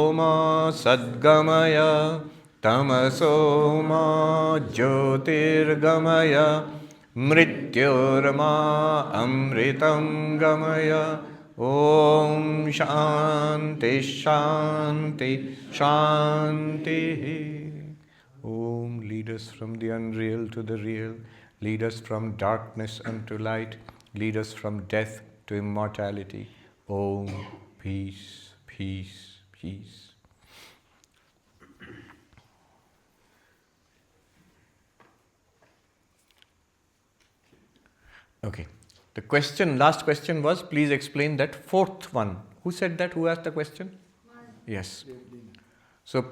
Oma Sadgamaya Tamasoma Jyotirgamaya Mrityorma Amritam Gamaya. Om Shanti Shanti Shanti. Om, lead us from the unreal to the real. Lead us from darkness unto light. Lead us from death to immortality. Om, peace, peace, peace. Okay. The question, last question was, please explain that fourth one. Who said that? Who asked the question? Yes. So,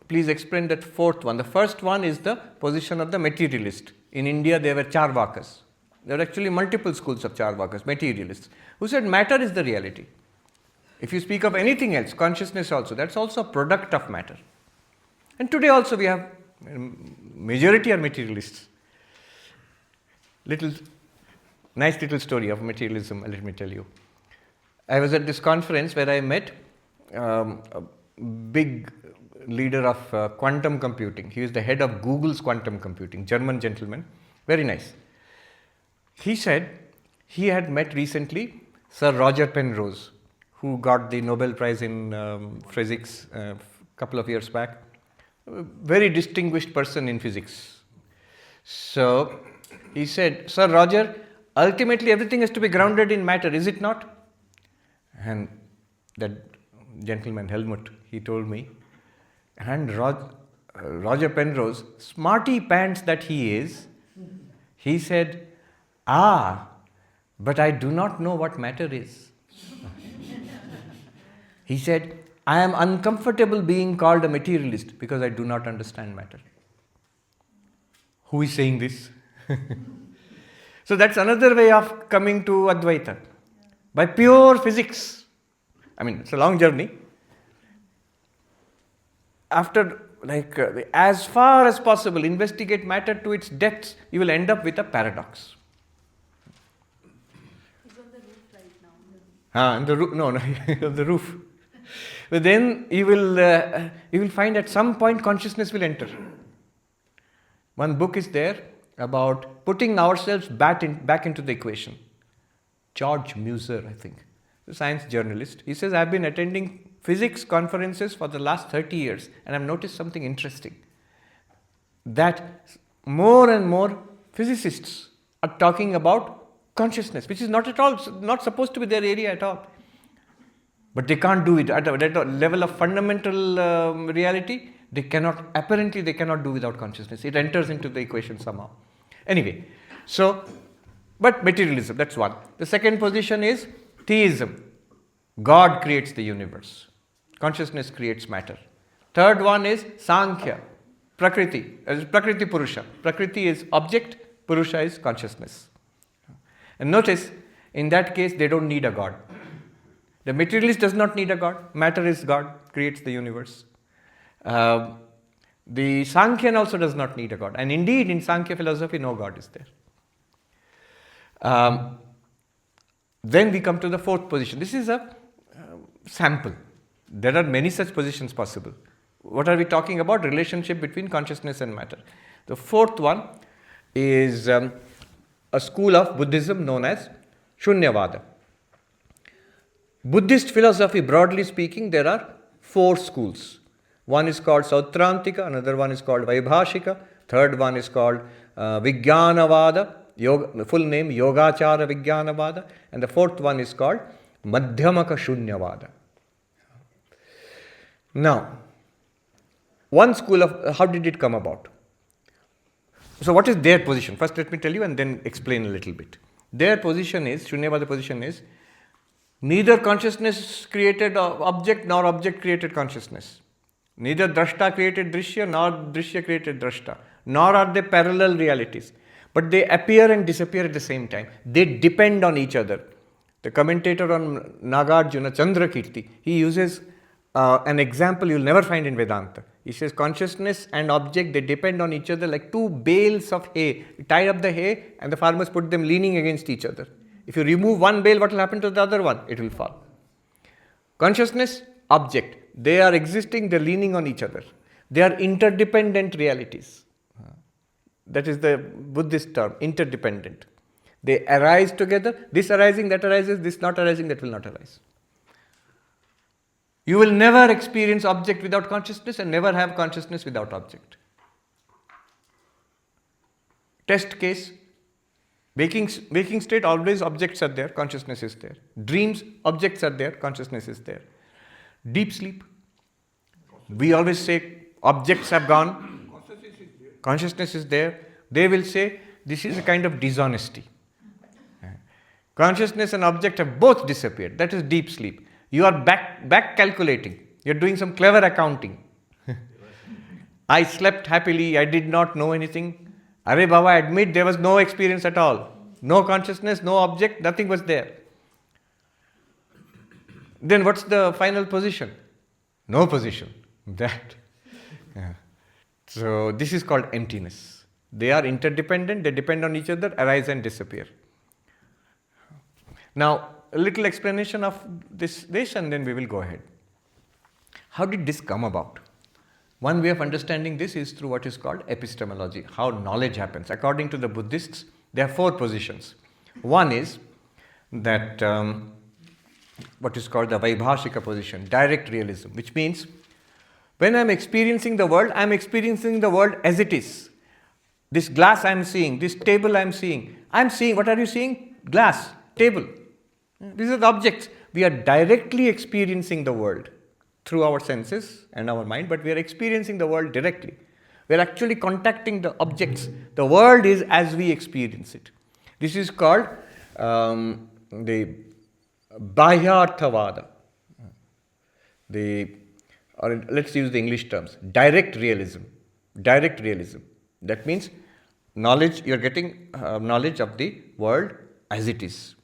please explain that fourth one. The first one is the position of the materialist. In India, there were Charvakas. There are actually multiple schools of Charvakas, materialists, who said matter is the reality. If you speak of anything else, consciousness also, that's also a product of matter. And today also we have, majority are materialists. Nice little story of materialism, let me tell you. I was at this conference where I met a big leader of quantum computing. He is the head of Google's quantum computing, German gentleman, very nice. He said he had met recently Sir Roger Penrose, who got the Nobel Prize in physics a couple of years back. A very distinguished person in physics. So he said, Sir Roger, ultimately everything has to be grounded in matter, is it not? And that gentleman, Helmut, he told me, and Roger Penrose, smarty pants that he is, he said, but I do not know what matter is. He said, I am uncomfortable being called a materialist because I do not understand matter. Who is saying this? So that's another way of coming to Advaita. By pure physics. I mean, it's a long journey. After, as far as possible, investigate matter to its depths, you will end up with a paradox. He's on the roof right now. On the roof? No, on the roof. But then you will find at some point consciousness will enter. One book is there about putting ourselves back into the equation. George Muser, I think, the science journalist. He says, I've been attending physics conferences for the last 30 years and I've noticed something interesting. That more and more physicists are talking about consciousness, which is not supposed to be their area at all. But they can't do it at a level of fundamental reality. They cannot do without consciousness. It enters into the equation somehow. Anyway, but materialism, that's one. The second position is theism. God creates the universe. Consciousness creates matter. Third one is Sankhya, Prakriti, Prakriti Purusha. Prakriti is object, Purusha is consciousness. And notice, in that case, they don't need a God. The materialist does not need a God. Matter is God, creates the universe. The Sankhyan also does not need a God. And indeed, in Sankhya philosophy, no God is there. Then we come to the fourth position. This is a sample. There are many such positions possible. What are we talking about? Relationship between consciousness and matter. The fourth one is a school of Buddhism known as Shunyavada. Buddhist philosophy, broadly speaking, there are four schools. One is called Sautrantika, another one is called Vaibhashika, third one is called Vijnanavada, full name Yogachara Vijnanavada, and the fourth one is called Madhyamaka Shunyavada. Now, one school of, how did it come about? So what is their position? First let me tell you and then explain a little bit. Their position is, Shunyavada position is, neither consciousness created object nor object created consciousness. Neither Drashta created Dṛśya nor Dṛśya created Drashta. Nor are they parallel realities. But they appear and disappear at the same time. They depend on each other. The commentator on Nagarjuna, Chandrakirti, he uses an example you'll never find in Vedanta. He says consciousness and object, they depend on each other like two bales of hay. You tie up the hay and the farmers put them leaning against each other. If you remove one bale, what will happen to the other one? It will fall. Consciousness, object, They are existing, they're leaning on each other. They are interdependent realities. That is the Buddhist term, interdependent. They arise together, this arising, that arises, this not arising, that will not arise. You will never experience object without consciousness and never have consciousness without object. Test case, waking state, always objects are there, consciousness is there. Dreams, objects are there, consciousness is there. Deep sleep, we always say objects have gone, consciousness is there. They will say this is a kind of dishonesty. Consciousness and object have both disappeared. That is deep sleep. You are back calculating. You are doing some clever accounting. I slept happily. I did not know anything. Arey Baba, I admit there was no experience at all. No consciousness, no object, nothing was there. Then what's the final position? No position. That. Yeah. So this is called emptiness. They are interdependent. They depend on each other, arise and disappear. Now, a little explanation of this and then we will go ahead. How did this come about? One way of understanding this is through what is called epistemology, how knowledge happens. According to the Buddhists, there are 4 positions. One is that what is called the Vaibhashika position, direct realism, which means when I am experiencing the world as it is. This glass I am seeing, this table I am seeing. What are you seeing? Glass, table. These are the objects. We are directly experiencing the world through our senses and our mind, but we are experiencing the world directly. We are actually contacting the objects. The world is as we experience it. This is called the Bahyarthavada. Or let's use the English terms. Direct realism. Direct realism. That means knowledge, you are getting knowledge of the world as it is.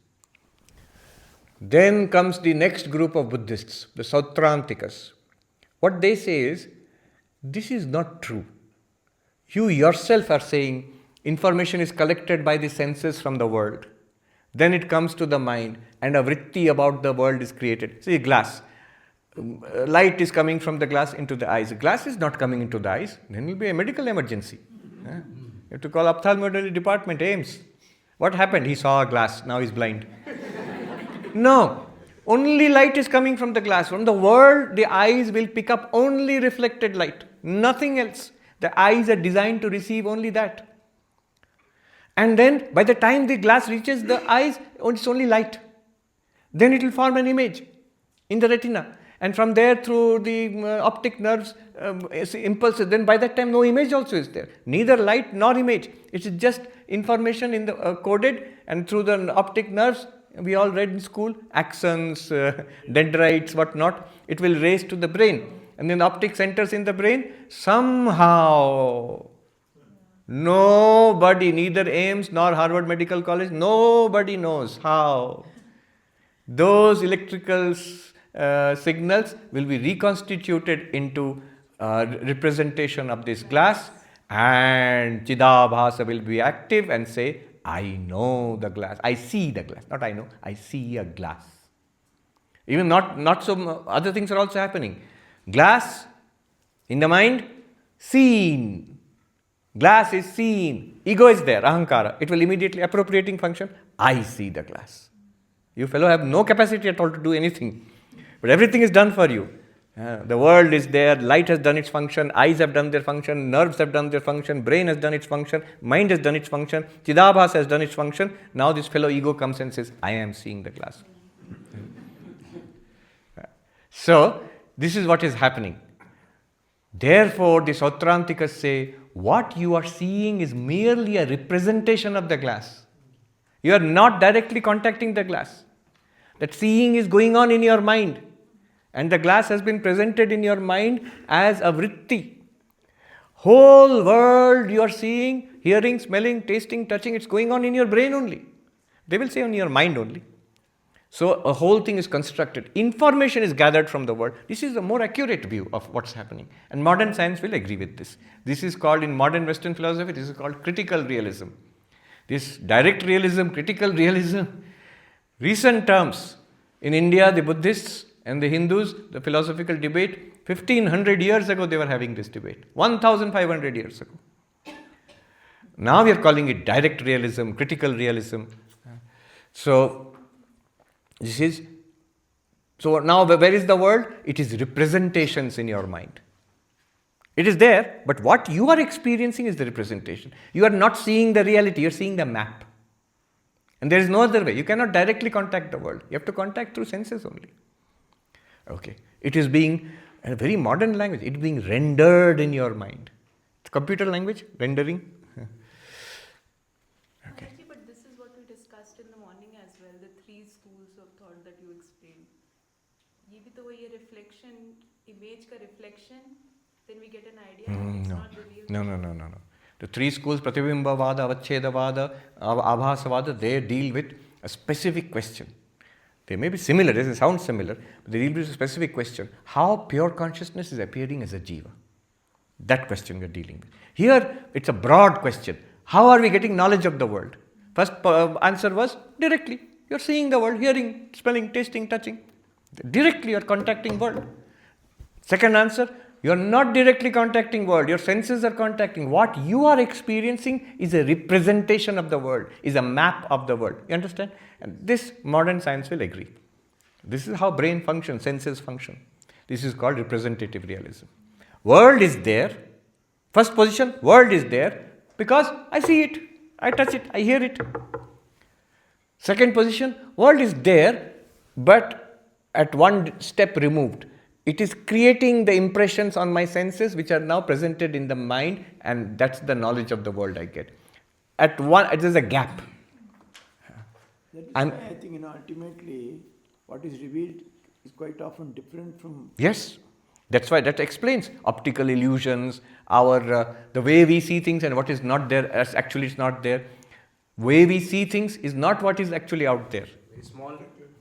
Then comes the next group of Buddhists, the Sautrantikas. What they say is, this is not true. You yourself are saying information is collected by the senses from the world. Then it comes to the mind and a vritti about the world is created. See, glass. Light is coming from the glass into the eyes. Glass is not coming into the eyes. Then it will be a medical emergency. You have to call ophthalmology department, AIMS. What happened? He saw a glass, now he's blind. No, only light is coming from the glass. From the world, the eyes will pick up only reflected light, nothing else. The eyes are designed to receive only that. And then, by the time the glass reaches the eyes, it's only light. Then it will form an image in the retina. And from there, through the optic nerves, impulses, then by that time, no image also is there. Neither light nor image. It is just information in the coded, and through the optic nerves, we all read in school, axons, dendrites, whatnot, it will race to the brain. And then the optic centers in the brain, somehow, nobody, neither AIMS nor Harvard Medical College, nobody knows how those electrical signals will be reconstituted into representation of this glass, and Chidabhasa will be active and say, I know the glass, I see the glass, not I know, I see a glass. Even not so, other things are also happening. Glass in the mind, seen. Glass is seen. Ego is there, ahankara. It will immediately, appropriating function, I see the glass. You fellow have no capacity at all to do anything. But everything is done for you. The world is there, light has done its function, eyes have done their function, nerves have done their function, brain has done its function, mind has done its function, Chidabhasa has done its function. Now this fellow ego comes and says, I am seeing the glass. So, this is what is happening. Therefore, the Sautrantikas say, what you are seeing is merely a representation of the glass. You are not directly contacting the glass. That seeing is going on in your mind. And the glass has been presented in your mind as a vritti. Whole world you are seeing, hearing, smelling, tasting, touching, it's going on in your brain only. They will say on your mind only. So a whole thing is constructed. Information is gathered from the world. This is a more accurate view of what's happening. And modern science will agree with this. This is called, in modern Western philosophy, this is called critical realism. This direct realism, critical realism, recent terms. In India, the Buddhists and the Hindus, the philosophical debate, 1500 years ago they were having this debate. 1500 years ago. Now we are calling it direct realism, critical realism. So now where is the world? It is representations in your mind. It is there, but what you are experiencing is the representation. You are not seeing the reality, you are seeing the map. And there is no other way. You cannot directly contact the world. You have to contact through senses only. Okay. It is being, in a very modern language, it is being rendered in your mind. It's computer language, rendering. Okay. Actually, but this is what we discussed in the morning as well, the three schools of thought that you explained. ये भी तो वही reflection, image का reflection, then we get an idea. It's not the real. No. The three schools, Pratibimbavada, Avachedavada, Abhasavada, they deal with a specific question. They may be similar, they sound similar, but they deal with a specific question. How pure consciousness is appearing as a jiva? That question we are dealing with. Here, it's a broad question. How are we getting knowledge of the world? First answer was directly. You're seeing the world, hearing, smelling, tasting, touching. Directly you're contacting world. Second answer, you're not directly contacting world. Your senses are contacting. What you are experiencing is a representation of the world, is a map of the world. You understand? And this modern science will agree. This is how brain functions, senses function. This is called representative realism. World is there. First position, world is there because I see it, I touch it, I hear it. Second position, world is there, but at one step removed. It is creating the impressions on my senses which are now presented in the mind, and that's the knowledge of the world I get. At one, it is a gap. That is why I think, ultimately, what is revealed is quite often different from... Yes, that's why that explains optical illusions, the way we see things and what is not there as actually is not there. Way we see things is not what is actually out there. Very small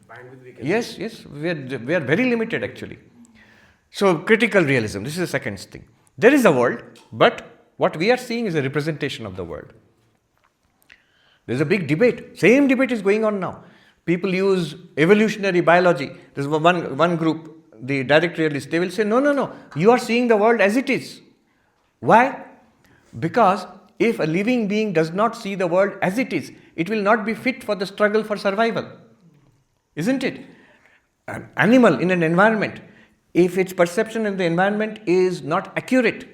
bandwidth we can Yes, we are very limited actually. So critical realism, this is the second thing. There is a world, but what we are seeing is a representation of the world. There is a big debate. Same debate is going on now. People use evolutionary biology. There is one group, the direct realists, they will say, no, you are seeing the world as it is. Why? Because if a living being does not see the world as it is, it will not be fit for the struggle for survival. Isn't it? An animal in an environment, if its perception in the environment is not accurate,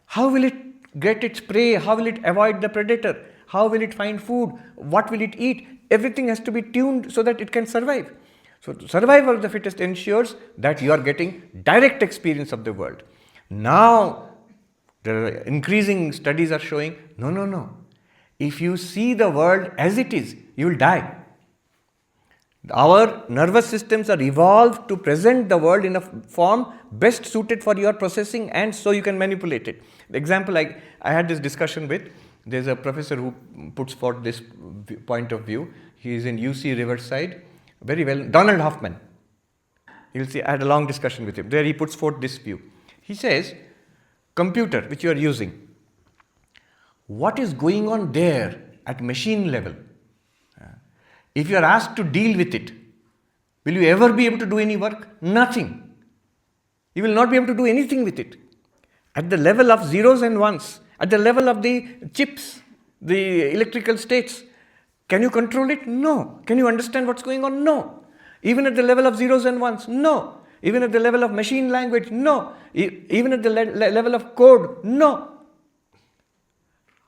how will it get its prey? How will it avoid the predator? How will it find food? What will it eat? Everything has to be tuned so that it can survive. So survival of the fittest ensures that you are getting direct experience of the world. Now, the increasing studies are showing, no. If you see the world as it is, you will die. Our nervous systems are evolved to present the world in a form best suited for your processing, and so you can manipulate it. The example I had this discussion with, there's a professor who puts forth this point of view. He is in UC Riverside, very well, Donald Hoffman. You'll see, I had a long discussion with him. There he puts forth this view. He says, computer which you are using, what is going on there at machine level? If you are asked to deal with it, will you ever be able to do any work? Nothing. You will not be able to do anything with it. At the level of zeros and ones, at the level of the chips, the electrical states, can you control it? No. Can you understand what's going on? No. Even at the level of zeros and ones? No. Even at the level of machine language? No. Even at the level of code? No.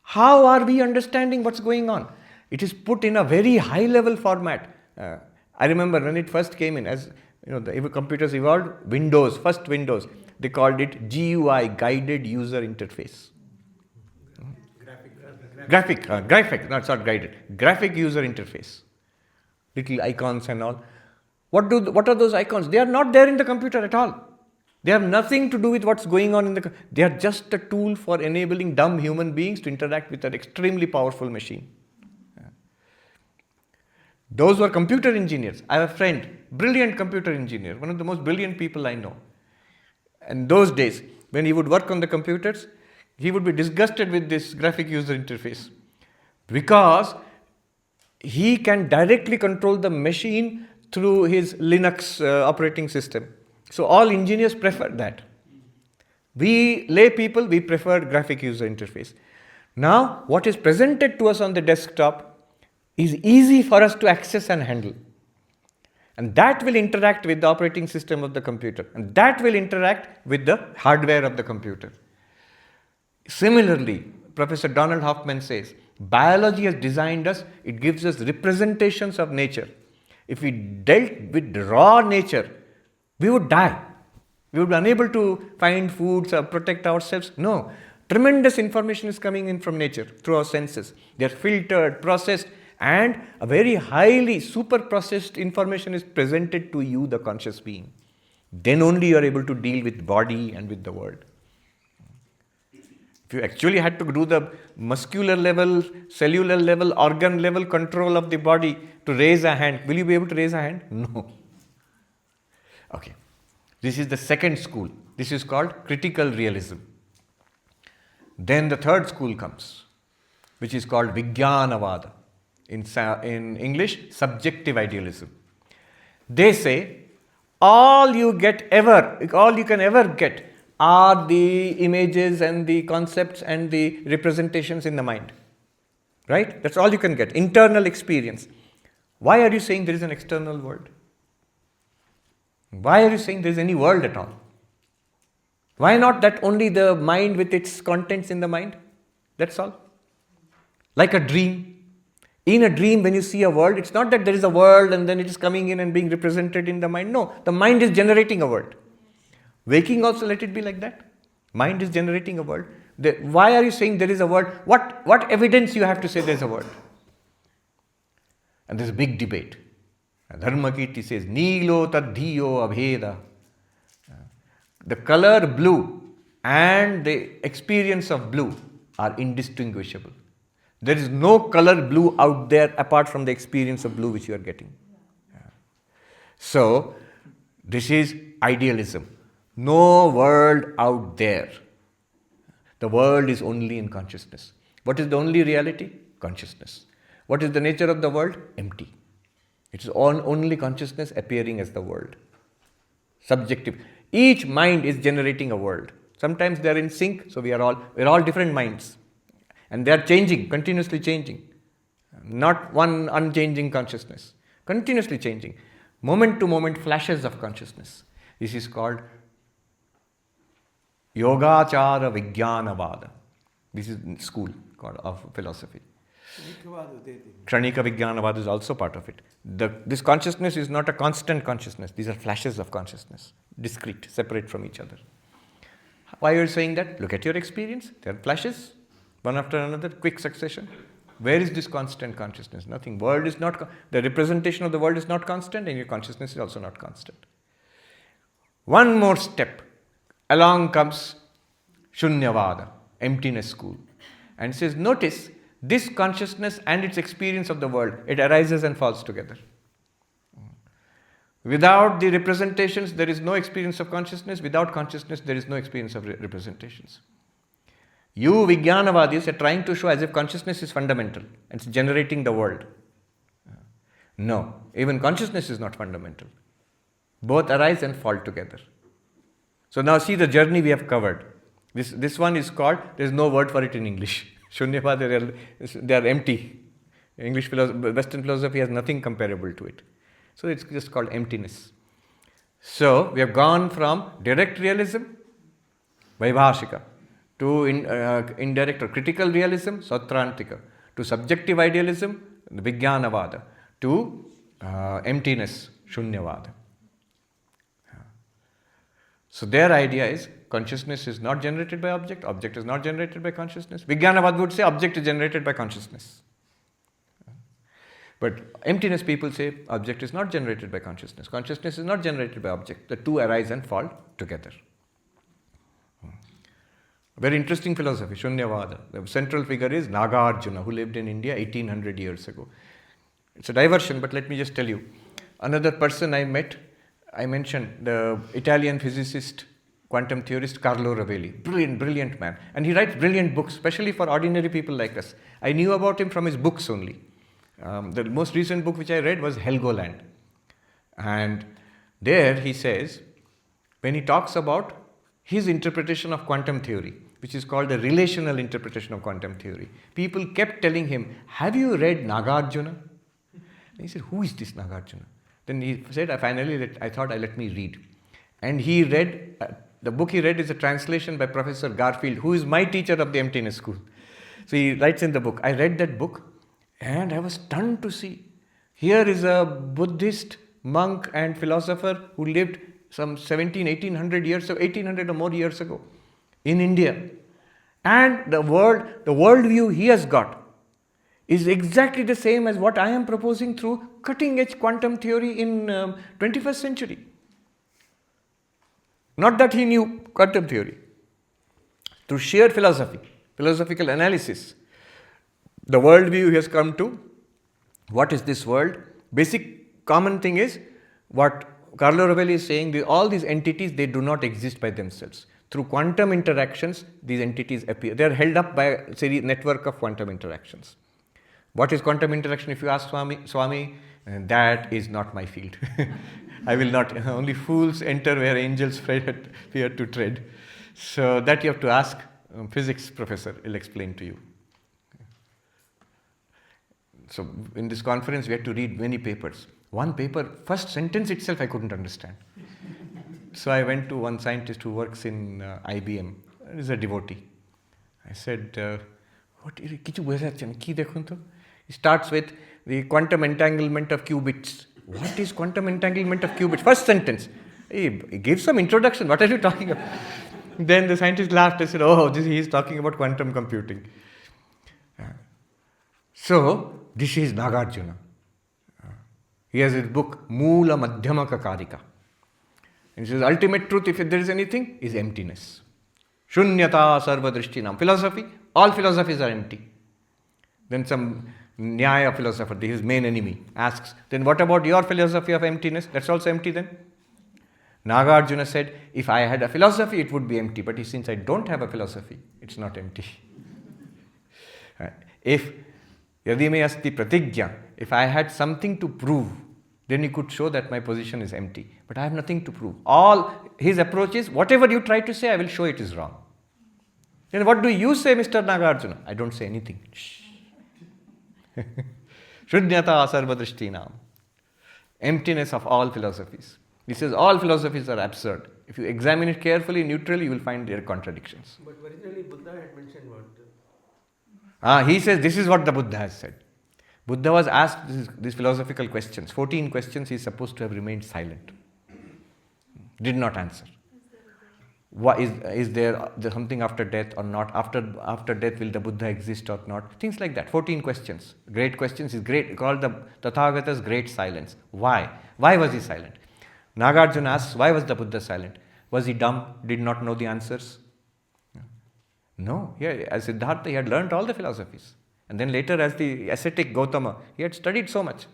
How are we understanding what's going on? It is put in a very high level format. I remember when it first came in, as the computers evolved, first Windows, they called it GUI, Guided User Interface. Graphic, not guided. Graphic user interface. Little icons and all. What are those icons? They are not there in the computer at all. They have nothing to do with what's going on in the computer. They are just a tool for enabling dumb human beings to interact with an extremely powerful machine. Those were computer engineers. I have a friend, brilliant computer engineer, one of the most brilliant people I know. And those days, when he would work on the computers, he would be disgusted with this graphic user interface because he can directly control the machine through his Linux operating system. So all engineers prefer that. We lay people, we prefer graphic user interface. Now, what is presented to us on the desktop is easy for us to access and handle. And that will interact with the operating system of the computer. And that will interact with the hardware of the computer. Similarly, Professor Donald Hoffman says, biology has designed us, it gives us representations of nature. If we dealt with raw nature, we would die. We would be unable to find foods or protect ourselves. No. Tremendous information is coming in from nature through our senses. They are filtered, processed, and a very highly super processed information is presented to you, the conscious being. Then only you are able to deal with body and with the world. If you actually had to do the muscular level, cellular level, organ level control of the body to raise a hand, will you be able to raise a hand? No. Okay. This is the second school. This is called critical realism. Then the third school comes, which is called Vijnanavada. In English, subjective idealism. They say all you can ever get are the images and the concepts and the representations in the mind. Right? That's all you can get. Internal experience. Why are you saying there is an external world? Why are you saying there is any world at all? Why not that only the mind with its contents in the mind? That's all. Like a dream. In a dream, when you see a world, it's not that there is a world and then it is coming in and being represented in the mind. No, the mind is generating a world. Waking also, let it be like that. Mind is generating a world. Why are you saying there is a world? What evidence you have to say there is a world? And there's a big debate. Dharmakirti says, Nilo tadhiyo abheda. The color blue and the experience of blue are indistinguishable. There is no color blue out there apart from the experience of blue which you are getting. So, this is idealism. No world out there. The world is only in consciousness. What is the only reality? Consciousness. What is the nature of the world? Empty. It is only consciousness appearing as the world. Subjective. Each mind is generating a world. Sometimes they are in sync, so we are all different minds. And they are changing, continuously changing. Not one unchanging consciousness. Continuously changing. Moment to moment flashes of consciousness. This is called Yogachara Vijnanavada. This is school of philosophy. Kshanika Vijnanavada is also part of it. This consciousness is not a constant consciousness. These are flashes of consciousness. Discrete, separate from each other. Why are you saying that? Look at your experience. There are flashes. One after another, quick succession. Where is this constant consciousness? Nothing. World is not, the representation of the world is not constant and your consciousness is also not constant. One more step. Along comes Shunyavada, emptiness school. And says, notice, this consciousness and its experience of the world, it arises and falls together. Without the representations, there is no experience of consciousness. Without consciousness, there is no experience of representations. You Vijnanavadis are trying to show as if consciousness is fundamental and it's generating the world. No, even consciousness is not fundamental. Both arise and fall together. So now see the journey we have covered. This one is called, there is no word for it in English. Shunyavada, they are empty. Western philosophy has nothing comparable to it. So it's just called emptiness. So we have gone from direct realism, Vaibhashika, to indirect or critical realism, Sautrantika, to subjective idealism, Vijnanavada, to emptiness, Shunyavada. So their idea is consciousness is not generated by object is not generated by consciousness. Vijnanavada would say object is generated by consciousness. But emptiness people say object is not generated by consciousness is not generated by object. The two arise and fall together. Very interesting philosophy, Shunyavada. The central figure is Nagarjuna, who lived in India 1800 years ago. It's a diversion, but let me just tell you. Another person I met, I mentioned the Italian physicist, quantum theorist Carlo Rovelli. Brilliant man. And he writes brilliant books, especially for ordinary people like us. I knew about him from his books only. The most recent book which I read was Helgoland. And there he says, when he talks about his interpretation of quantum theory, which is called the relational interpretation of quantum theory, people kept telling him, have you read Nagarjuna? And he said, who is this Nagarjuna? Then he said, I thought, let me read. And he read, the book he read is a translation by Professor Garfield, who is my teacher of the emptiness school. So he writes in the book, I read that book and I was stunned to see, here is a Buddhist monk and philosopher who lived some 1800 years, so 1800 or more years ago in India. And the worldview he has got is exactly the same as what I am proposing through cutting edge quantum theory in 21st century. Not that he knew quantum theory. Through sheer philosophical analysis, the worldview he has come to, what is this world? Basic common thing is what Carlo Rovelli is saying, all these entities, they do not exist by themselves. Through quantum interactions, these entities appear. They are held up by a network of quantum interactions. What is quantum interaction? If you ask Swami, that is not my field. I will not. Only fools enter where angels fear to tread. So that you have to ask physics professor. He'll explain to you. So in this conference, we had to read many papers. One paper, first sentence itself, I couldn't understand. So I went to one scientist who works in IBM. He's a devotee. I said, what is it? He starts with the quantum entanglement of qubits. What is quantum entanglement of qubits? First sentence. He gives some introduction. What are you talking about? Then the scientist laughed and said, he is talking about quantum computing. So, this is Nagarjuna. He has his book, Moola Madhyamaka Karika. And he says, ultimate truth, if there is anything, is emptiness. Shunyata Sarvapriyananda. Philosophy, all philosophies are empty. Then some Nyaya philosopher, his main enemy, asks, then what about your philosophy of emptiness? That's also empty then? Nagarjuna said, if I had a philosophy, it would be empty. But since I don't have a philosophy, it's not empty. If Yadime asti pratigya, if I had something to prove, then he could show that my position is empty. But I have nothing to prove. All his approach is, whatever you try to say, I will show it is wrong. Then what do you say, Mr. Nagarjuna? I don't say anything. Shunyata sarvadrishtinam. Emptiness of all philosophies. He says all philosophies are absurd. If you examine it carefully, neutrally, you will find their contradictions. But originally Buddha had mentioned what? He says this is what the Buddha has said. Buddha was asked these philosophical questions. 14 questions, he is supposed to have remained silent. Did not answer. What is there something after death or not? After death, will the Buddha exist or not? Things like that. 14 questions. Great questions is great. Called the Tathagata's great silence. Why? Why was he silent? Nagarjuna asks, why was the Buddha silent? Was he dumb? Did not know the answers? No. As Siddhartha, he had learnt all the philosophies. And then later, as the ascetic Gautama, he had studied so much.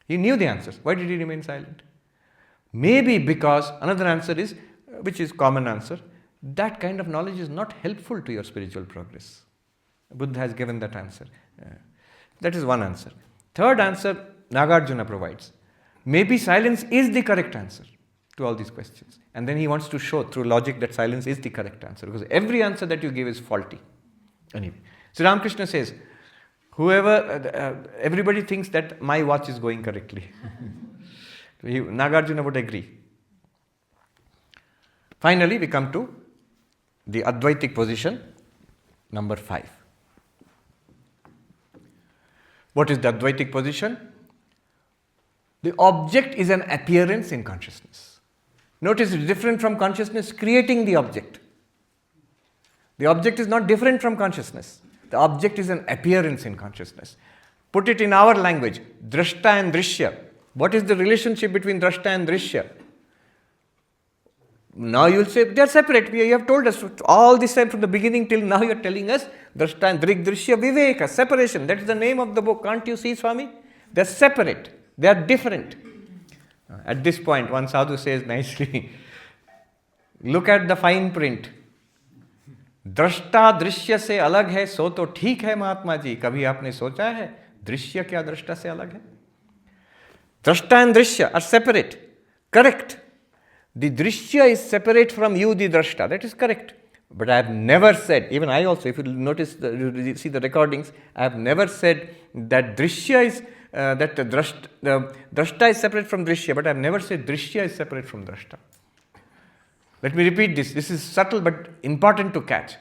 He knew the answers. Why did he remain silent? Maybe because, another answer is, which is common answer, that kind of knowledge is not helpful to your spiritual progress. Buddha has given that answer. That is one answer. Third answer, Nagarjuna provides. Maybe silence is the correct answer to all these questions. And then he wants to show through logic that silence is the correct answer, because every answer that you give is faulty. Anyway, Sri Ramakrishna says, everybody thinks that my watch is going correctly. Nagarjuna would agree. Finally, we come to the Advaitic position, number 5. What is the Advaitic position? The object is an appearance in consciousness. Notice it's different from consciousness creating the object. The object is not different from consciousness. The object is an appearance in consciousness. Put it in our language, Drashta and Drishya. What is the relationship between Drashta and Drishya? Now you will say, they are separate. You have told us all this time from the beginning till now you are telling us Drashta and Dṛg-Dṛśya-Viveka, separation. That is the name of the book. Can't you see, Swami? They are separate. They are different. At this point, one sadhu says nicely, look at the fine print. दृष्टा दृश्य से अलग है सो तो ठीक है महात्मा जी, कभी आपने सोचा है दृश्य क्या दृष्टा से अलग है? Drashta and Drishya are separate. Correct. The Drishya is separate from you, the Drashta. That is correct. But I have never said, even I also, if you notice, you see the recordings, I have never said that Drishya is, that the Drashta is separate from Drishya, but I have never said Drishya is separate from Drashta. Let me repeat this. This is subtle but important to catch.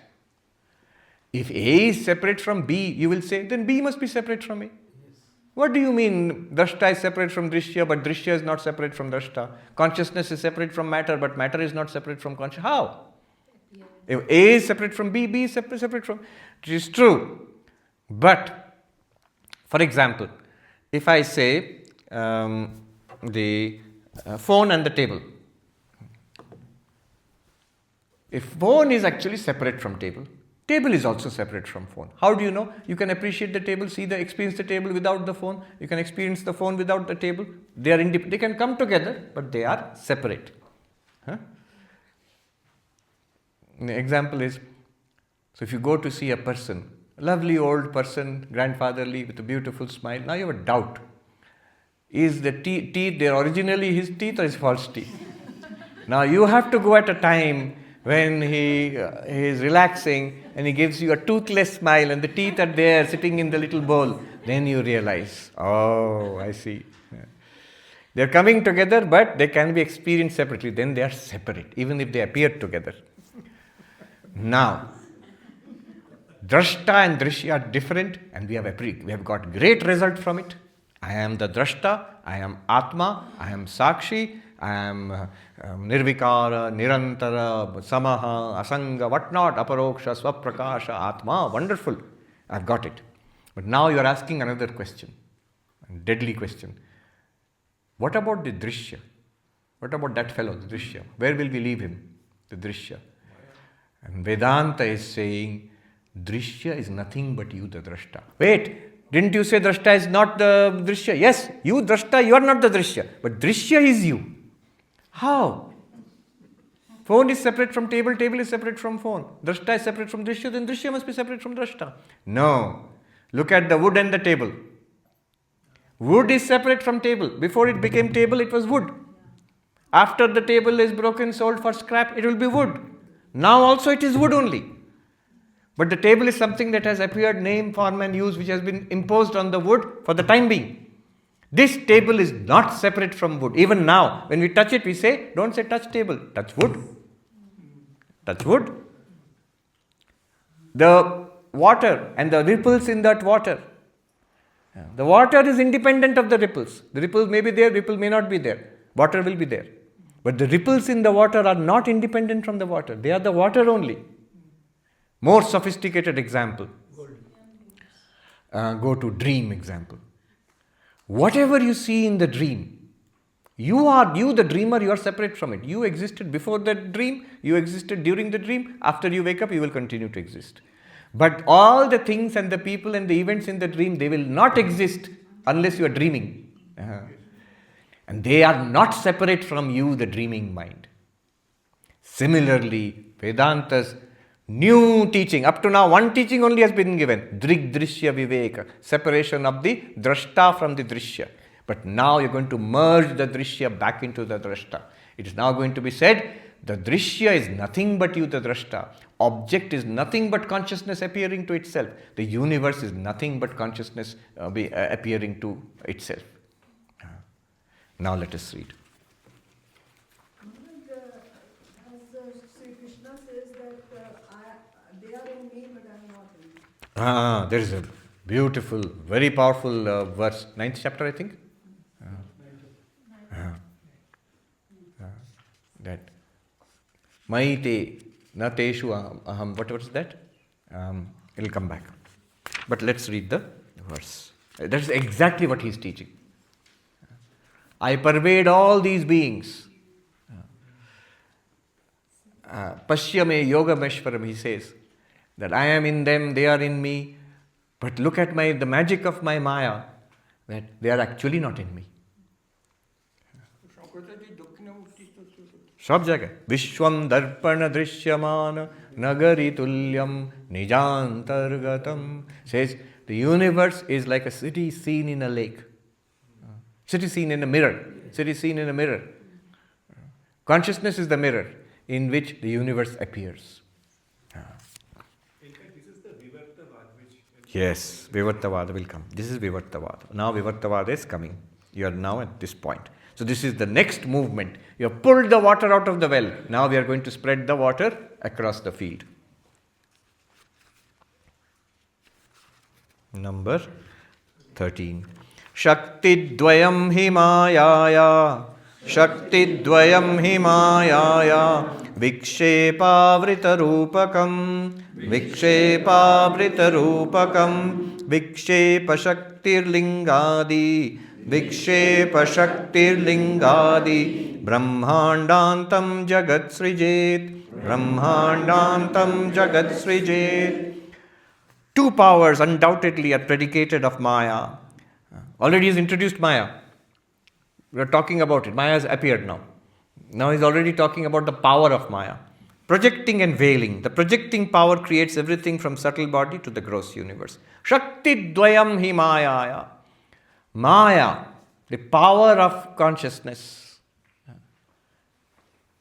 If A is separate from B, you will say, then B must be separate from A. Yes. What do you mean Drashta is separate from Drishya, but Drishya is not separate from Drashta? Consciousness is separate from matter, but matter is not separate from consciousness. How? Yeah. If A is separate from B, B is separate from... It is true. But, for example, if I say the phone and the table. If phone is actually separate from table, table is also separate from phone. How do you know? You can appreciate the table, experience the table without the phone. You can experience the phone without the table. They are independent. They can come together, but they are separate. Huh? The example is, so if you go to see a person, a lovely old person, grandfatherly, with a beautiful smile, now you have a doubt. Is the teeth there originally his teeth or his false teeth? Now you have to go at a time when he is relaxing and he gives you a toothless smile and the teeth are there sitting in the little bowl, then you realize, oh, I see. They are coming together, but they can be experienced separately. Then they are separate, even if they appear together. Now, Drashta and Drishya are different, and we have got great result from it. I am the Drashta, I am Atma, I am Sakshi, I am Nirvikara, Nirantara, Samaha, Asanga, whatnot, Aparoksha, Swaprakasha, Atma, wonderful. I've got it. But now you are asking another question, a deadly question. What about the Drishya? What about that fellow, the Drishya? Where will we leave him, the Drishya? And Vedanta is saying, Drishya is nothing but you, the Drashta. Wait, didn't you say Drashta is not the Drishya? Yes, you Drashta, you are not the Drishya. But Drishya is you. How? Phone is separate from table, table is separate from phone. Drashta is separate from Drishya, then Drishya must be separate from Drashta. No. Look at the wood and the table. Wood is separate from table. Before it became table, it was wood. After the table is broken, sold for scrap, it will be wood. Now also it is wood only. But the table is something that has appeared, name, form and use, which has been imposed on the wood for the time being. This table is not separate from wood. Even now, when we touch it, we say, don't say touch table, touch wood. Touch wood. The water and the ripples in that water. The water is independent of the ripples. The ripples may be there, ripple may not be there. Water will be there. But the ripples in the water are not independent from the water. They are the water only. More sophisticated example. Go to dream example. Whatever you see in the dream, you the dreamer, you are separate from it. You existed before the dream, you existed during the dream. After you wake up, you will continue to exist. But all the things and the people and the events in the dream, they will not exist unless you are dreaming. And they are not separate from you, the dreaming mind. Similarly, Vedanta's new teaching, up to now one teaching only has been given, Dṛg-Dṛśya-Viveka, separation of the Drashta from the Drishya. But now you're going to merge the Drishya back into the Drashta. It is now going to be said, the Drishya is nothing but you, the Drashta. Object is nothing but consciousness appearing to itself. The universe is nothing but consciousness appearing to itself. Now let us read. Sri Krishna says that they are in me, but I am not in them. There is a beautiful, very powerful verse, 9th chapter, I think. That Maite na teshu aham. What was that? It will come back. But let's read the verse. That is exactly what he is teaching. I pervade all these beings. Pashyame yogameshwaram, he says, that I am in them, they are in me. But look at the magic of my Maya, that they are actually not in me. Sab jagah. Vishwam darpana drishyamana nagari tulyam nijantargatam. Says, the universe is like a city seen in a lake. So it is seen in a mirror. So it is seen in a mirror. Consciousness is the mirror in which the universe appears. In fact, this is the Vivartavad which... Yes, Vivartavada will come. This is Vivartavada. Now Vivartavada is coming. You are now at this point. So this is the next movement. You have pulled the water out of the well. Now we are going to spread the water across the field. Number 13. Shakti dvayam himayaya. Shakti dvayam himayaya. Vikshepavrita rupakam. Vikshepavrita rupakam. Vikshepa shaktir lingadi. Vikshepa shaktir lingadi. Brahmandantam jagat srijet. Brahmandantam jagat srijet. Two powers undoubtedly are predicated of Maya. Already he's introduced Maya. We are talking about it. Maya has appeared now. Now he's already talking about the power of Maya. Projecting and veiling. The projecting power creates everything from subtle body to the gross universe. Shakti dvayam hi mayaya. Maya, the power of consciousness.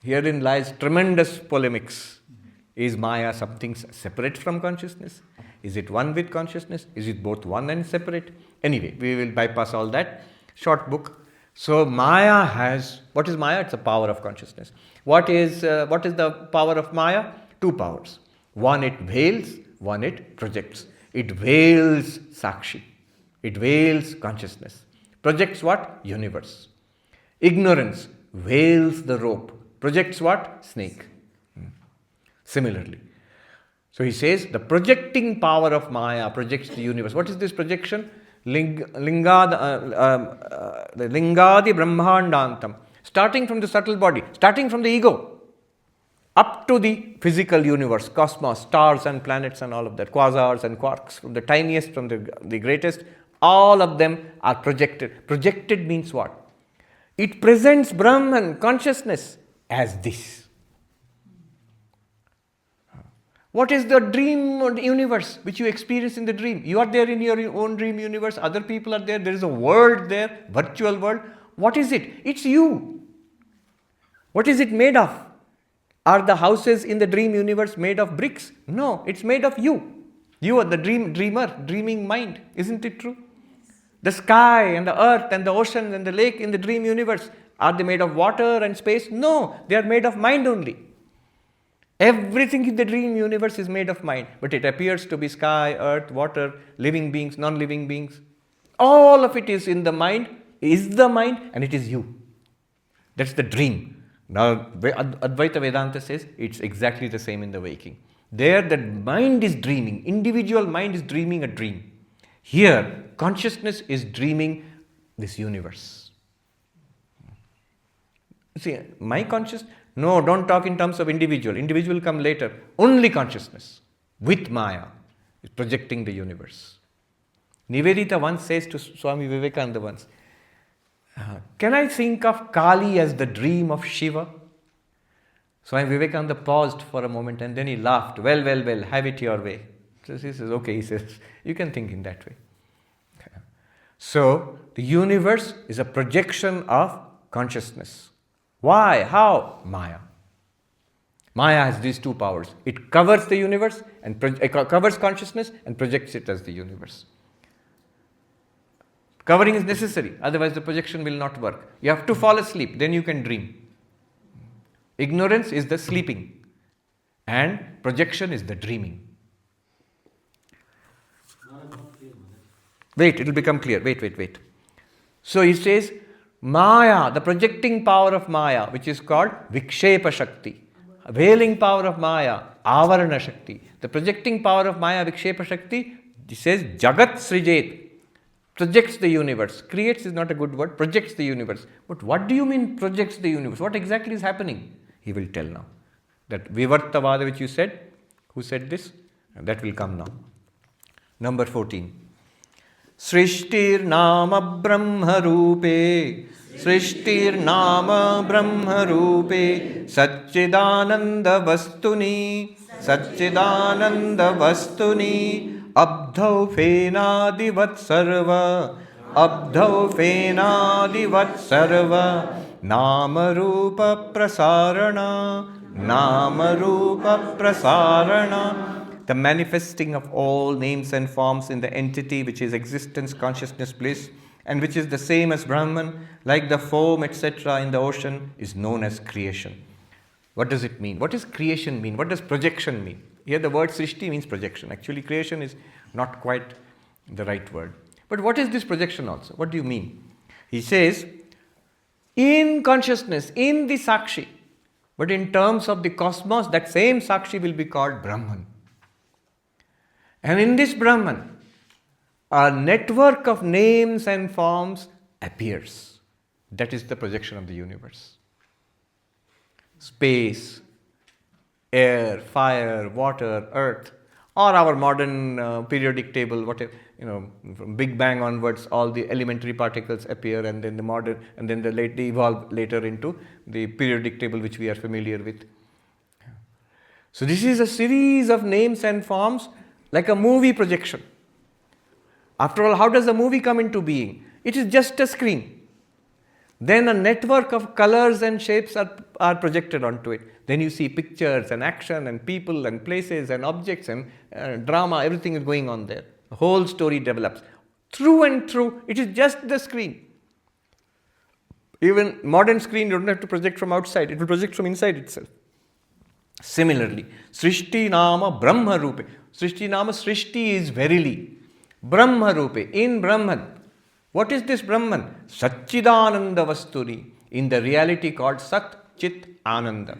Herein lies tremendous polemics. Is Maya something separate from consciousness? Is it one with consciousness? Is it both one and separate? Anyway, we will bypass all that. Short book. So Maya has, what is Maya? It's a power of consciousness. What is the power of Maya? Two powers. One it veils, one it projects. It veils Sakshi. It veils consciousness. Projects what? Universe. Ignorance veils the rope. Projects what? Snake. Similarly. So he says the projecting power of Maya projects the universe. What is this projection? Lingadi Brahmandantam. Starting from the subtle body, starting from the ego, up to the physical universe, cosmos, stars and planets and all of that, quasars and quarks, from the tiniest, from the greatest, all of them are projected. Projected means what? It presents Brahman, consciousness, as this. What is the dream universe which you experience in the dream? You are there in your own dream universe, other people are there, there is a world there, virtual world. What is it? It's you. What is it made of? Are the houses in the dream universe made of bricks? No, it's made of you. You are the dreamer, dreaming mind. Isn't it true? The sky and the earth and the ocean and the lake in the dream universe, are they made of water and space? No, they are made of mind only. Everything in the dream universe is made of mind, but it appears to be sky, earth, water, living beings, non-living beings. All of it is in the mind, and it is you. That's the dream. Now, Advaita Vedanta says it's exactly the same in the waking. There, the mind is dreaming, individual mind is dreaming a dream. Here, consciousness is dreaming this universe. See, my consciousness. No, don't talk in terms of individual. Individual will come later. Only consciousness with Maya is projecting the universe. Nivedita once says to Swami Vivekananda once, can I think of Kali as the dream of Shiva? Swami Vivekananda paused for a moment and then he laughed. Well, have it your way. So he says, okay, he says, you can think in that way. So, the universe is a projection of consciousness. Why? How? Maya. Maya has these two powers. It covers the universe and covers consciousness and projects it as the universe. Covering is necessary, otherwise the projection will not work. You have to fall asleep, then you can dream. Ignorance is the sleeping and projection is the dreaming. Wait, it will become clear. Wait. So he says, Maya, the projecting power of Maya, which is called Vikshepa Shakti. Veiling power of Maya, Avarana Shakti. The projecting power of Maya, Vikshepa Shakti, he says Jagat Srijet. Projects the universe. Creates is not a good word, projects the universe. But what do you mean projects the universe? What exactly is happening? He will tell now. That Vivartavada which you said, who said this? That will come now. Number 14. Srishtir Nama Brahma Rupe Srishtir Nama Brahma Rupe Satchidananda Vastuni Satchidananda Vastuni Abdhau Fenadivat Sarva abdhau fenadivat sarva nama rupa prasarana. The manifesting of all names and forms in the entity which is existence, consciousness, bliss, and which is the same as Brahman, like the foam, etc. in the ocean, is known as creation. What does it mean? What does creation mean? What does projection mean? Here the word Srishti means projection. Actually, creation is not quite the right word. But what is this projection also? What do you mean? He says, in consciousness, in the Sakshi, but in terms of the cosmos, that same Sakshi will be called Brahman. And in this Brahman, a network of names and forms appears. That is the projection of the universe. Space, air, fire, water, earth, or our modern periodic table, whatever, from Big Bang onwards, all the elementary particles appear, and then they evolve later into the periodic table which we are familiar with. So this is a series of names and forms, like a movie projection. After all, how does a movie come into being? It is just a screen. Then a network of colors and shapes are projected onto it. Then you see pictures and action and people and places and objects and drama, everything is going on there. The whole story develops. Through and through, it is just the screen. Even modern screen, you don't have to project from outside, it will project from inside itself. Similarly, Srishti Nama Brahma Rupe. Srishti Nama, Srishti is verily Brahma Rupe, in Brahman. What is this Brahman? Satchidananda Vasturi, in the reality called Sat Chit Ananda.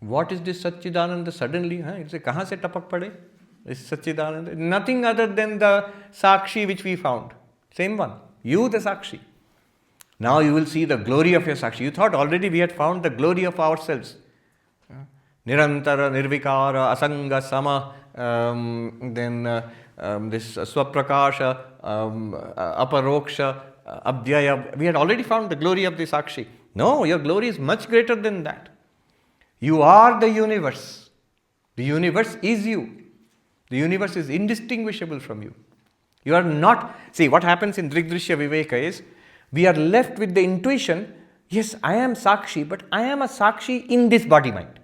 What is this Satchidananda? Suddenly, it's kahan se tapak pade? This Satchidananda, nothing other than the Sakshi which we found. Same one. You, the Sakshi. Now you will see the glory of your Sakshi. You thought already we had found the glory of ourselves. Nirantara, Nirvikara, Asanga, Sama, this Swaprakasha, Aparoksha, Abhyaya. We had already found the glory of the Sakshi. No, your glory is much greater than that. You are the universe. The universe is you. The universe is indistinguishable from you. You are not. See, what happens in Dṛg-Dṛśya-Viveka is, we are left with the intuition, yes, I am Sakshi, but I am a Sakshi in this body-mind.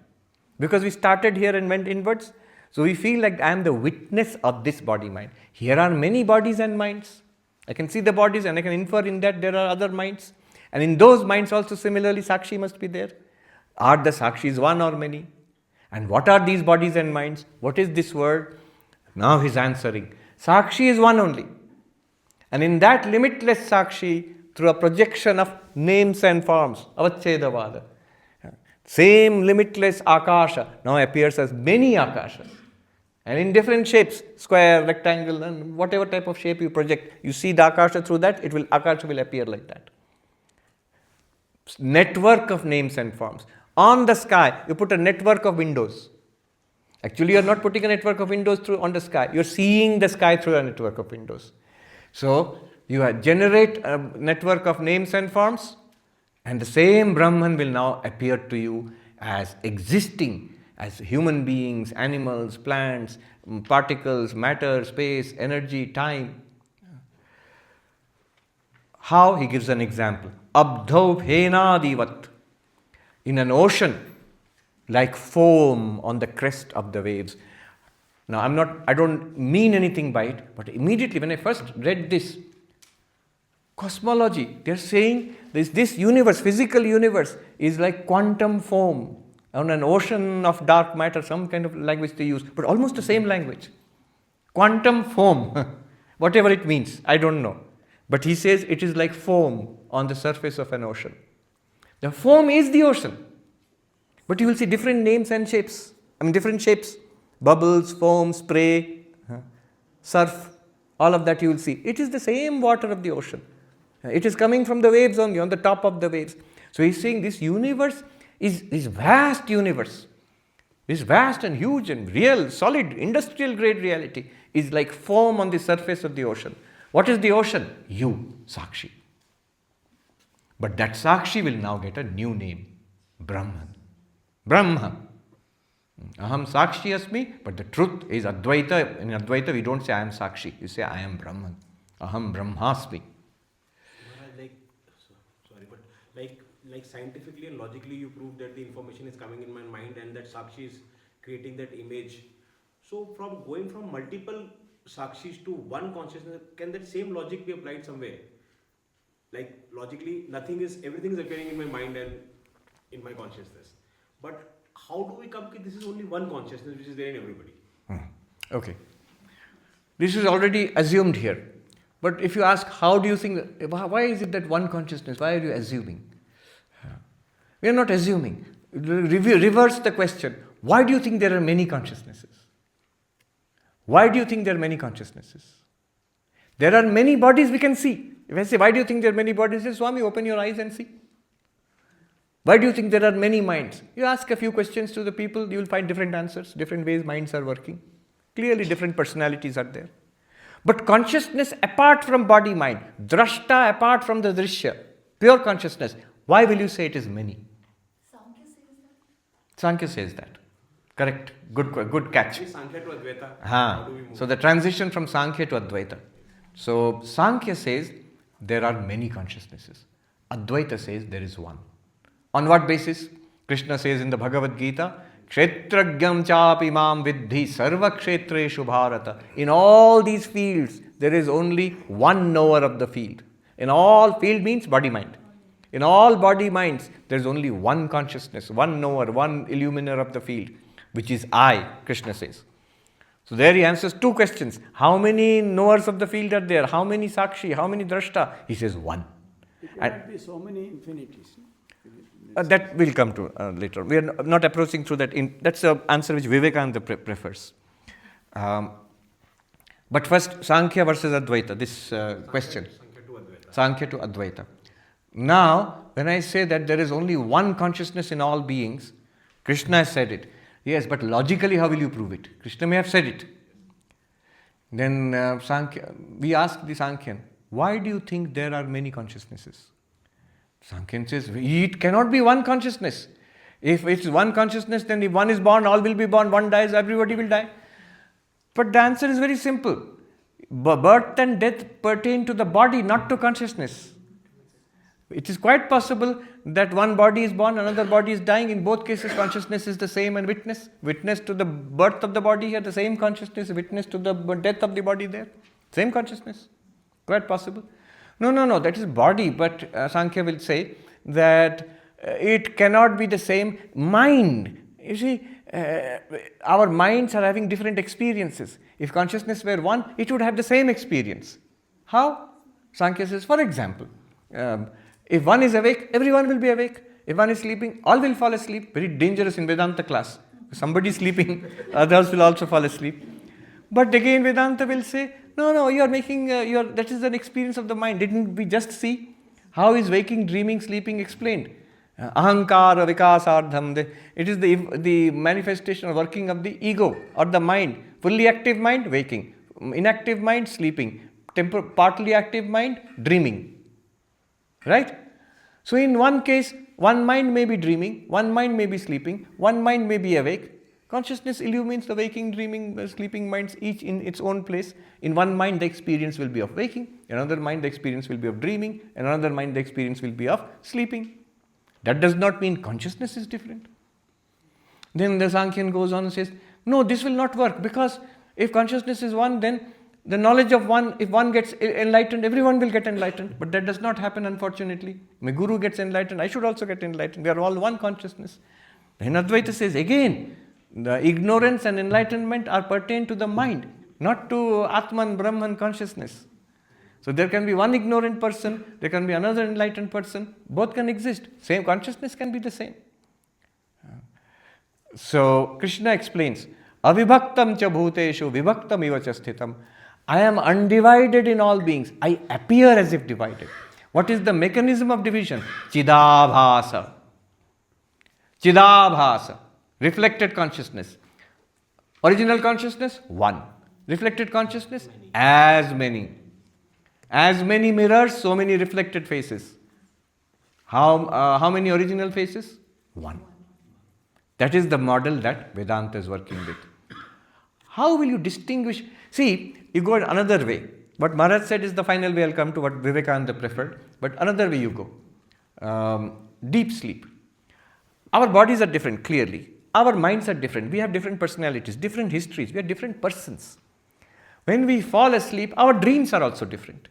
Because we started here and went inwards. So we feel like I am the witness of this body-mind. Here are many bodies and minds. I can see the bodies and I can infer in that there are other minds. And in those minds also similarly Sakshi must be there. Are the Sakshis one or many? And what are these bodies and minds? What is this world? Now he's answering. Sakshi is one only. And in that limitless Sakshi, through a projection of names and forms, Avachedavada, same limitless Akasha now appears as many Akashas. And in different shapes, square, rectangle, and whatever type of shape you project, you see the Akasha through that, Akasha will appear like that. Network of names and forms. On the sky, you put a network of windows. Actually, you are not putting a network of windows on the sky. You are seeing the sky through a network of windows. So, you generate a network of names and forms, and the same Brahman will now appear to you as existing as human beings, animals, plants, particles, matter, space, energy, time. How? He gives an example. Abdhau bhenadivat. In an ocean, like foam on the crest of the waves. Now, I don't mean anything by it, but immediately when I first read this, cosmology, they're saying this universe, physical universe, is like quantum foam on an ocean of dark matter, some kind of language they use, but almost the same language. Quantum foam, whatever it means, I don't know. But he says it is like foam on the surface of an ocean. The foam is the ocean. But you will see different names and shapes. Different shapes. Bubbles, foam, spray, surf, all of that you will see. It is the same water of the ocean. It is coming from the waves only, on the top of the waves. So he's saying this universe is this vast universe. This vast and huge and real, solid, industrial grade reality is like foam on the surface of the ocean. What is the ocean? You, Sakshi. But that Sakshi will now get a new name. Brahman. Brahma. Aham Sakshi Asmi, but the truth is Advaita. In Advaita we don't say I am Sakshi, you say I am Brahman. Aham Brahmasmi. Like, sorry, but like scientifically and logically, you prove that the information is coming in my mind and that Sakshi is creating that image. So, from going from multiple Sakshis to one consciousness, can that same logic be applied somewhere? Like logically, everything is appearing in my mind and in my consciousness. But how do we come to this is only one consciousness which is there in everybody? Okay. This is already assumed here. But if you ask, how do you think, why is it that one consciousness? Why are you assuming? We are not assuming. Reverse the question. Why do you think there are many consciousnesses? Why do you think there are many consciousnesses? There are many bodies we can see. If I say, why do you think there are many bodies? Say, Swami, open your eyes and see. Why do you think there are many minds? You ask a few questions to the people, you will find different answers, different ways minds are working. Clearly different personalities are there. But consciousness apart from body-mind, drashta apart from the drishya, pure consciousness, why will you say it is many? Sankhya says that. Sankhya says that. Correct. Good catch. Sankhya to Advaita. How do we move? So the transition from Sankhya to Advaita. So Sankhya says there are many consciousnesses. Advaita says there is one. On what basis? Krishna says in the Bhagavad Gita, Kshetragyam chapi mam vidhi sarva kshetreshu bharata. In all these fields, there is only one knower of the field. In all, field means body-mind. In all body-minds, there is only one consciousness, one knower, one illuminer of the field, which is I, Krishna says. So there he answers two questions. How many knowers of the field are there? How many sakshi? How many drashta? He says one. It cannot be so many infinities. That will come to later. We are not approaching through that. That's the answer which Vivekananda prefers. But first, Sankhya versus Advaita, this question. Sankhya to Advaita. Now, when I say that there is only one consciousness in all beings, Krishna has said it. Yes, but logically, how will you prove it? Krishna may have said it. Then Sankhya, we ask the Sankhyan, why do you think there are many consciousnesses? Sankhyan says, it cannot be one consciousness. If it's one consciousness, then if one is born, all will be born. One dies, everybody will die. But the answer is very simple. Birth and death pertain to the body, not to consciousness. It is quite possible that one body is born, another body is dying. In both cases, consciousness is the same and witness. Witness to the birth of the body here, the same consciousness. Witness to the death of the body there. Same consciousness. Quite possible. No, that is body. But Sankhya will say that it cannot be the same mind. You see, our minds are having different experiences. If consciousness were one, it would have the same experience. How? Sankhya says, for example, if one is awake, everyone will be awake. If one is sleeping, all will fall asleep. Very dangerous in Vedanta class. If somebody is sleeping, others will also fall asleep. But again, Vedanta will say, no, you are making, that is an experience of the mind. Didn't we just see? How is waking, dreaming, sleeping explained? Ahankara vikasardham. It is the manifestation or working of the ego or the mind. Fully active mind, waking. Inactive mind, sleeping. Partly active mind, dreaming. Right? So in one case, one mind may be dreaming, one mind may be sleeping, one mind may be awake. Consciousness illumines the waking, dreaming, sleeping minds, each in its own place. In one mind, the experience will be of waking. In another mind, the experience will be of dreaming. In another mind, the experience will be of sleeping. That does not mean consciousness is different. Then the Sankhyan goes on and says, no, this will not work, because if consciousness is one, then the knowledge of one, if one gets enlightened, everyone will get enlightened. But that does not happen, unfortunately. My guru gets enlightened, I should also get enlightened. We are all one consciousness. Then Advaita says, again, the ignorance and enlightenment are pertain to the mind, not to Atman, Brahman consciousness. So there can be one ignorant person, there can be another enlightened person, both can exist. Same consciousness can be the same. So Krishna explains, Avibhaktam cha bhuteshu vibhaktam iva cha sthitam. I am undivided in all beings. I appear as if divided. What is the mechanism of division? Chidabhasa. Chidabhasa. Reflected consciousness. Original consciousness, one. Reflected consciousness, as many. As many mirrors, so many reflected faces. How many original faces? One. That is the model that Vedanta is working with. How will you distinguish? See, you go another way. What Maharaj said is the final way. I'll come to what Vivekananda preferred. But another way you go. Deep sleep. Our bodies are different, clearly. Our minds are different. We have different personalities, different histories. We are different persons. When we fall asleep, our dreams are also different.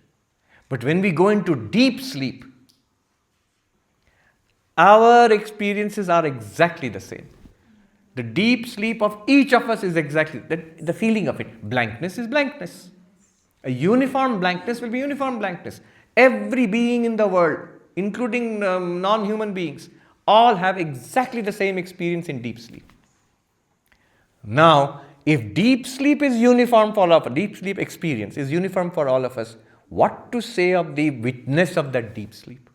But when we go into deep sleep, our experiences are exactly the same. The deep sleep of each of us is exactly the feeling of it. Blankness is blankness. A uniform blankness will be uniform blankness. Every being in the world, including non-human beings, all have exactly the same experience in deep sleep. Now, if deep sleep is uniform for all of us, deep sleep experience is uniform for all of us, what to say of the witness of that deep sleep?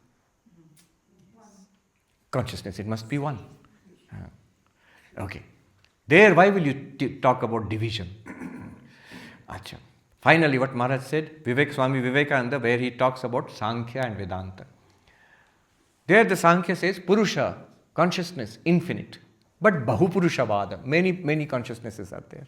Consciousness, it must be one. Okay. There, why will you talk about division? Acha. Finally, what Maharaj said, Swami Vivekananda, where he talks about Sankhya and Vedanta. There the Sankhya says, Purusha, consciousness, infinite. But Bahupurushavada, many consciousnesses are there.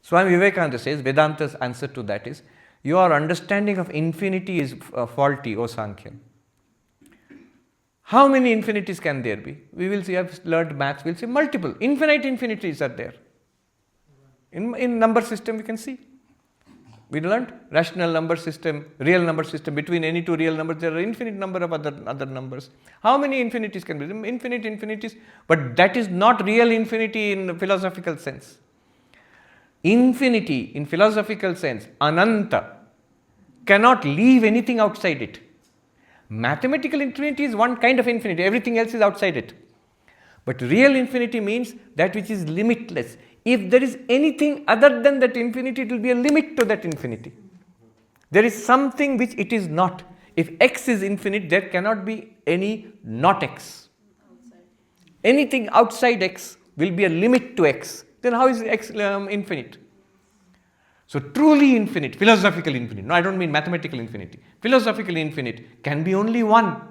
Swami Vivekananda says, Vedanta's answer to that is, your understanding of infinity is faulty, O Sankhya. How many infinities can there be? We will see, I've learned maths, we'll see multiple, infinite infinities are there. In number system we can see. We learned rational number system, real number system, between any two real numbers, there are infinite number of other numbers. How many infinities can be? Infinite infinities, but that is not real infinity in the philosophical sense. Infinity in philosophical sense, ananta, cannot leave anything outside it. Mathematical infinity is one kind of infinity, everything else is outside it. But real infinity means that which is limitless. If there is anything other than that infinity, it will be a limit to that infinity. There is something which it is not. If x is infinite, there cannot be any not x. Anything outside x will be a limit to x. Then how is x infinite? So truly infinite, philosophical infinite, no, I don't mean mathematical infinity. Philosophical infinite can be only one.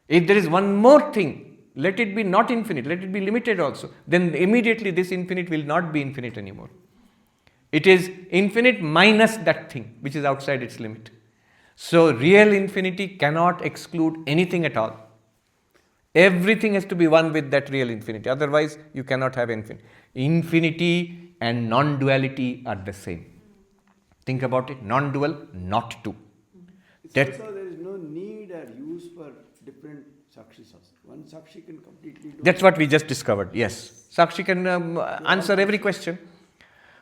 If there is one more thing, let it be not infinite, let it be limited also, then immediately this infinite will not be infinite anymore. It is infinite minus that thing which is outside its limit. So real infinity cannot exclude anything at all. Everything has to be one with that real infinity, otherwise you cannot have infinity. Infinity and non-duality are the same. Think about it, non-dual, not two. It's also there is no need or use for different Sakshis also. One Sakshi can completely do. That's what we just discovered, yes. Sakshi can answer every question.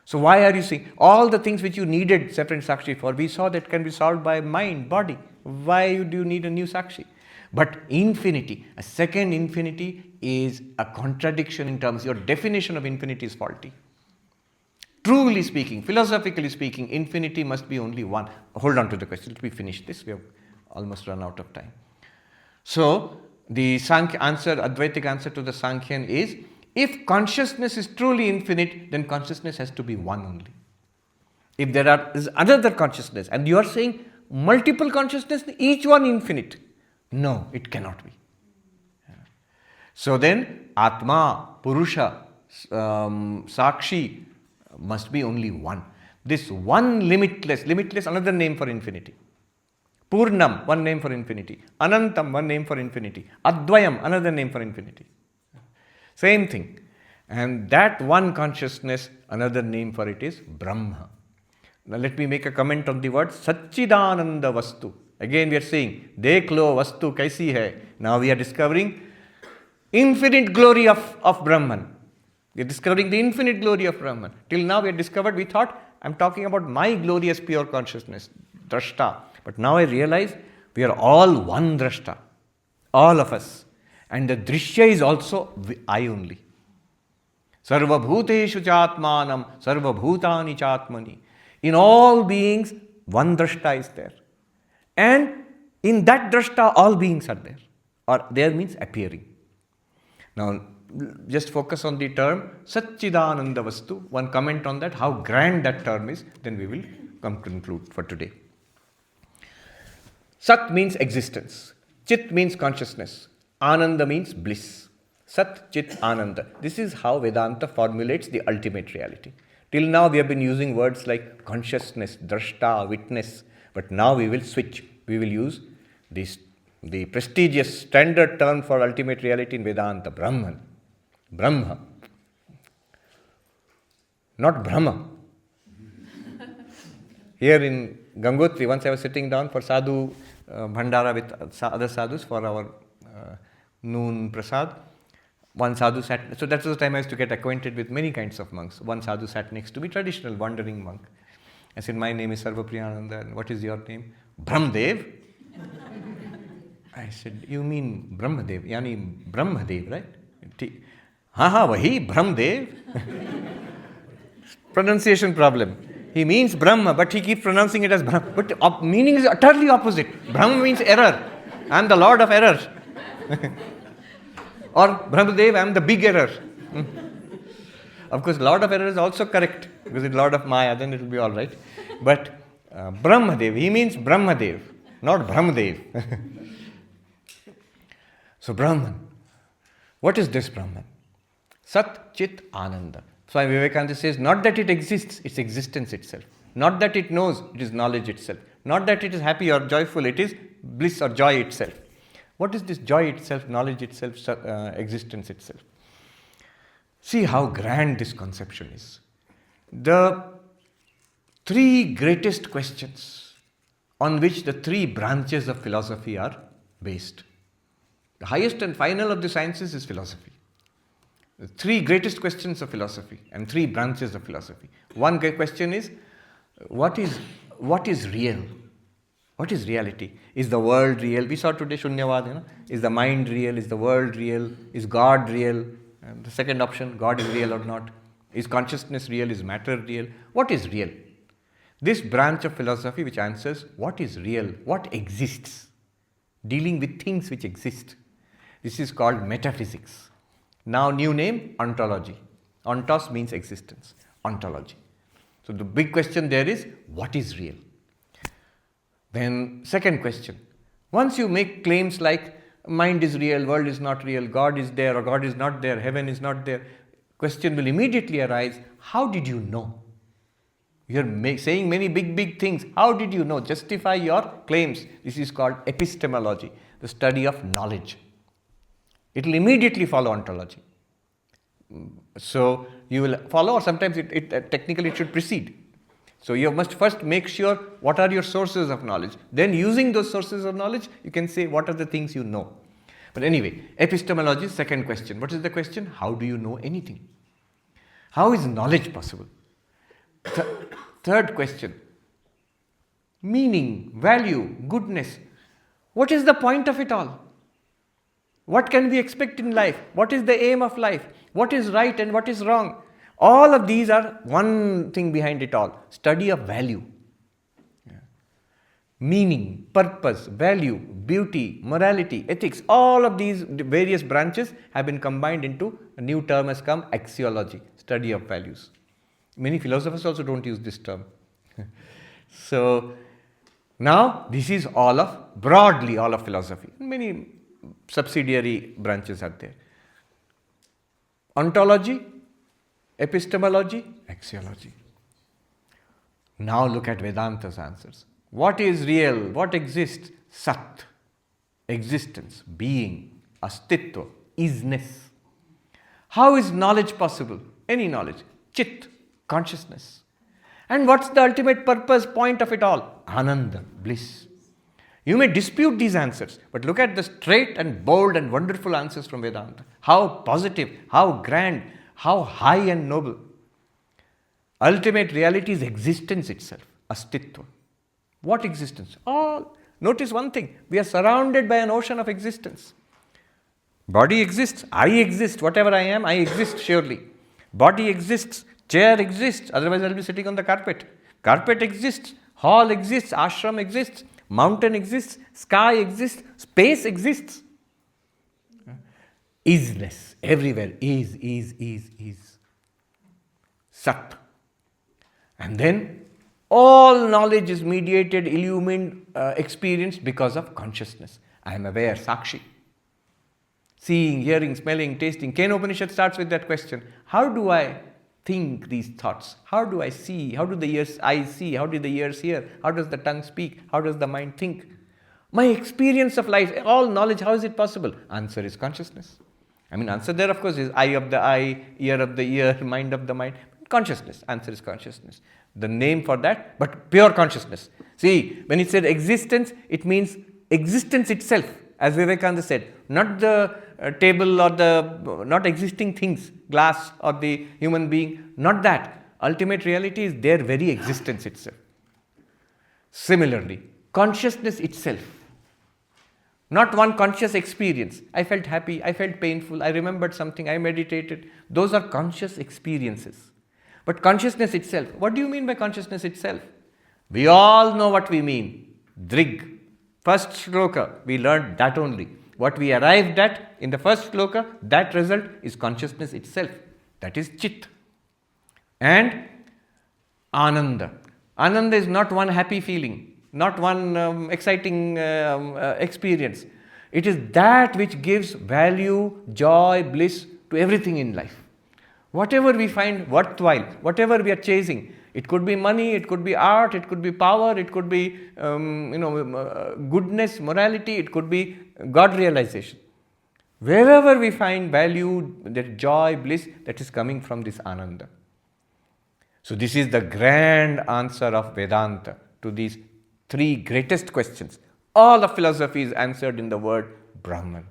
So why are you saying all the things which you needed separate Sakshi for, we saw that can be solved by mind, body. Why do you need a new Sakshi? But infinity, a second infinity is a contradiction in terms, your definition of infinity is faulty. Truly speaking, philosophically speaking, infinity must be only one. Hold on to the question, let me finish this, we have almost run out of time. So, the Sankhya answer, Advaitic answer to the Sankhyan is, if consciousness is truly infinite, then consciousness has to be one only. If there is another consciousness, and you are saying multiple consciousness, each one infinite. No, it cannot be. So then, Atma, Purusha, Sakshi must be only one. This one limitless, another name for infinity. Purnam, one name for infinity. Anantam, one name for infinity. Advayam, another name for infinity. Same thing. And that one consciousness, another name for it is Brahma. Now let me make a comment on the word Satchidananda Vastu. Again we are saying, Dekh lo Vastu kaisi hai. Now we are discovering infinite glory of Brahman. We are discovering the infinite glory of Brahman. Till now we had discovered, we thought, I am talking about my glorious pure consciousness, Drashta. But now I realize we are all one Drashta, all of us. And the Drishya is also I only. Sarva bhuteshu chatmanam, sarva bhutani chatmani. In all beings, one Drashta is there. And in that Drashta, all beings are there. Or there means appearing. Now, just focus on the term Satchidananda Vastu. One comment on that, how grand that term is, then we will conclude for today. Sat means existence. Chit means consciousness. Ananda means bliss. Sat, Chit, Ananda. This is how Vedanta formulates the ultimate reality. Till now we have been using words like consciousness, drashta, witness, but now we will switch. We will use the prestigious standard term for ultimate reality in Vedanta, Brahman. Brahma. Not Brahma. Here in Gangotri, once I was sitting down for sadhu bhandara with other sadhus for our noon prasad. One sadhu sat, so that was the time I used to get acquainted with many kinds of monks. One sadhu sat next to me, traditional wandering monk. I said, my name is Sarvapriyananda, and what is your name? Brahmdev. I said, you mean Brahmadev, yani Brahmadev, right? Vahi, Brahmadev. Pronunciation problem. He means Brahma, but he keeps pronouncing it as Brahma. But meaning is utterly opposite. Brahma means error. I am the lord of error. Or Brahmadev, I am the big error. Of course, lord of error is also correct, because it's lord of Maya, then it will be all right. But Brahmadev, he means Brahmadev, not Brahmadev. So Brahman. What is this Brahman? Sat Chit Ananda. Swami Vivekananda says, not that it exists, it's existence itself. Not that it knows, it is knowledge itself. Not that it is happy or joyful, it is bliss or joy itself. What is this joy itself, knowledge itself, existence itself? See how grand this conception is. The three greatest questions on which the three branches of philosophy are based. The highest and final of the sciences is philosophy. The three greatest questions of philosophy and three branches of philosophy. One great question is, what is real? What is reality? Is the world real? We saw today Shunyavad. Is the mind real? Is the world real? Is God real? And the second option, God is real or not? Is consciousness real? Is matter real? What is real? This branch of philosophy which answers what is real, what exists, dealing with things which exist. This is called metaphysics. Now new name, ontology. Ontos means existence. Ontology. So the big question there is, what is real? Then second question, once you make claims like mind is real, world is not real, God is there or God is not there, heaven is not there, question will immediately arise, how did you know? You are saying many big things, how did you know? Justify your claims. This is called epistemology, the study of knowledge. It will immediately follow ontology. So you will follow, or sometimes technically it should precede. So you must first make sure what are your sources of knowledge. Then using those sources of knowledge, you can say what are the things you know. But anyway, epistemology is second question. What is the question? How do you know anything? How is knowledge possible? Third question, meaning, value, goodness. What is the point of it all? What can we expect in life? What is the aim of life? What is right and what is wrong? All of these are one thing behind it all, study of value. Meaning, purpose, value, beauty, morality, ethics, all of these various branches have been combined into a new term has come, axiology, study of values. Many philosophers also don't use this term. So now this is broadly all of philosophy. Many subsidiary branches are there. Ontology, epistemology, axiology. Now look at Vedanta's answers. What is real? What exists? Sat, existence, being, astitva, isness. How is knowledge possible? Any knowledge. Chit, consciousness. And what's the ultimate purpose, point of it all? Ananda, bliss. You may dispute these answers, but look at the straight and bold and wonderful answers from Vedanta. How positive, how grand, how high and noble. Ultimate reality is existence itself, astitva. What existence? All. Notice one thing, we are surrounded by an ocean of existence. Body exists, I exist, whatever I am, I exist surely. Body exists, chair exists, otherwise I will be sitting on the carpet. Carpet exists, hall exists, ashram exists, mountain exists, sky exists, space exists. Isness, everywhere, is. Sat. And then all knowledge is mediated, illumined, experienced because of consciousness. I am aware, Sakshi. Seeing, hearing, smelling, tasting. Kena Upanishad starts with that question. How do I think these thoughts? How do I see? How do the eyes see? How do the ears hear? How does the tongue speak? How does the mind think? My experience of life, all knowledge, how is it possible? Answer is consciousness. Answer there, of course, is eye of the eye, ear of the ear, mind of the mind. Consciousness. Answer is consciousness. The name for that, but pure consciousness. See, when it said existence, it means existence itself, as Vivekananda said, not the table or not existing things, glass or the human being, not that. Ultimate reality is their very existence itself. Similarly, consciousness itself. Not one conscious experience. I felt happy, I felt painful, I remembered something, I meditated. Those are conscious experiences. But consciousness itself, what do you mean by consciousness itself? We all know what we mean. Dṛg. First shloka, we learned that only. What we arrived at in the first shloka, that result is consciousness itself. That is Chit. And Ananda. Ananda is not one happy feeling, not one exciting experience. It is that which gives value, joy, bliss to everything in life. Whatever we find worthwhile, whatever we are chasing, it could be money, it could be art, it could be power, it could be goodness, morality, it could be God realization. Wherever we find value, that joy, bliss, that is coming from this Ananda. So this is the grand answer of Vedanta to these three greatest questions. All of philosophy is answered in the word Brahman.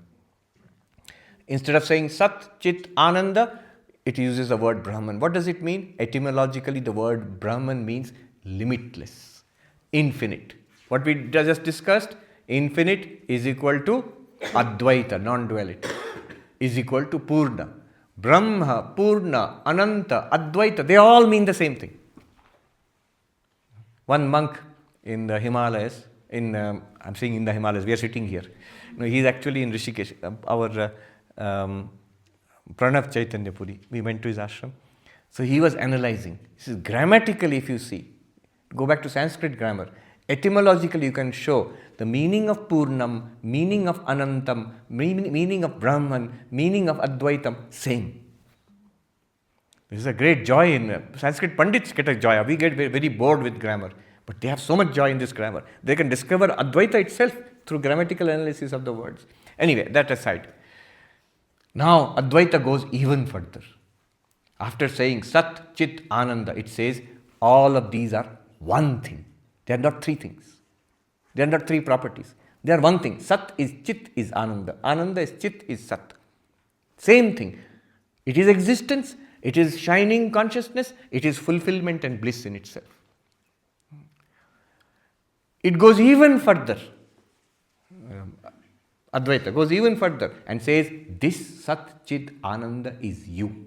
Instead of saying Sat, Chit, Ananda, it uses the word Brahman. What does it mean? Etymologically, the word Brahman means limitless, infinite. What we just discussed, infinite is equal to Advaita, non-duality, is equal to Purna. Brahma, Purna, Ananta, Advaita, they all mean the same thing. One monk in the Himalayas, I'm saying in the Himalayas, we are sitting here. He's actually in Rishikesh, our Pranav Chaitanya Puri. We went to his ashram. So he was analyzing. This is grammatically, if you see, go back to Sanskrit grammar. Etymologically, you can show the meaning of Purnam, meaning of Anantam, meaning of Brahman, meaning of Advaitam, same. There is a great joy in Sanskrit. Pandits get a joy. We get very bored with grammar. But they have so much joy in this grammar. They can discover Advaita itself through grammatical analysis of the words. Anyway, that aside. Now, Advaita goes even further. After saying Sat, Chit, Ananda, it says all of these are one thing. They are not three things. They are not three properties. They are one thing. Sat is Chit is Ananda. Ananda is Chit is Sat. Same thing. It is existence. It is shining consciousness. It is fulfillment and bliss in itself. It goes even further. Advaita goes even further and says, this Sat Chit Ananda is you.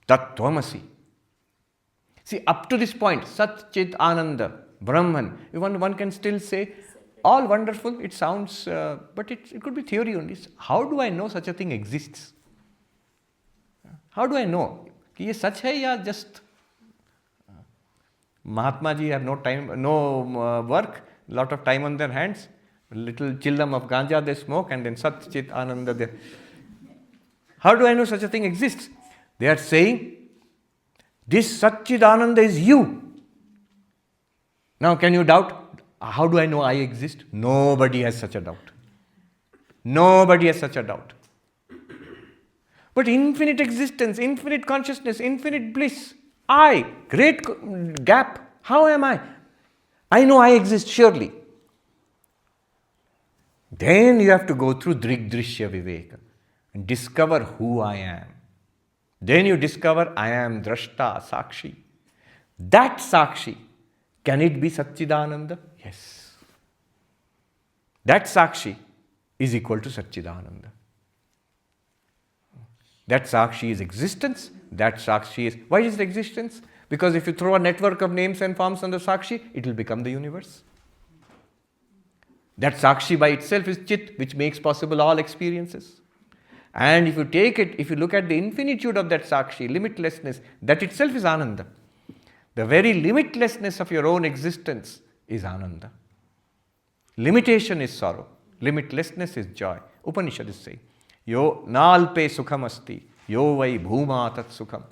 Tat Tvamasi. See, up to this point, Sat Chit Ananda, Brahman, one can still say, all wonderful, it sounds, but it could be theory only. How do I know such a thing exists? How do I know? Ki ye sach hai ya just Mahatma ji have no time, no work, lot of time on their hands. Little chillum of ganja they smoke and then Sat Chit Ananda there. How do I know such a thing exists? They are saying, this Sat Chit Ananda is you. Now can you doubt? How do I know I exist? Nobody has such a doubt. Nobody has such a doubt. But infinite existence, infinite consciousness, infinite bliss, I, great gap, how am I? I know I exist surely. Then you have to go through Dṛg-Dṛśya-Viveka and discover who I am. Then you discover I am Drashta, Sakshi. That Sakshi, can it be Satchidananda? Yes. That Sakshi is equal to Satchidananda. That Sakshi is existence. That Sakshi is... Why is it existence? Because if you throw a network of names and forms on the Sakshi, it will become the universe. That Sakshi by itself is Chit, which makes possible all experiences. And if you take it, if you look at the infinitude of that Sakshi, limitlessness, that itself is Ananda. The very limitlessness of your own existence is Ananda. Limitation is sorrow. Limitlessness is joy. Upanishad is saying, Yo nalpe sukham asti, yo vai bhuma tat sukham.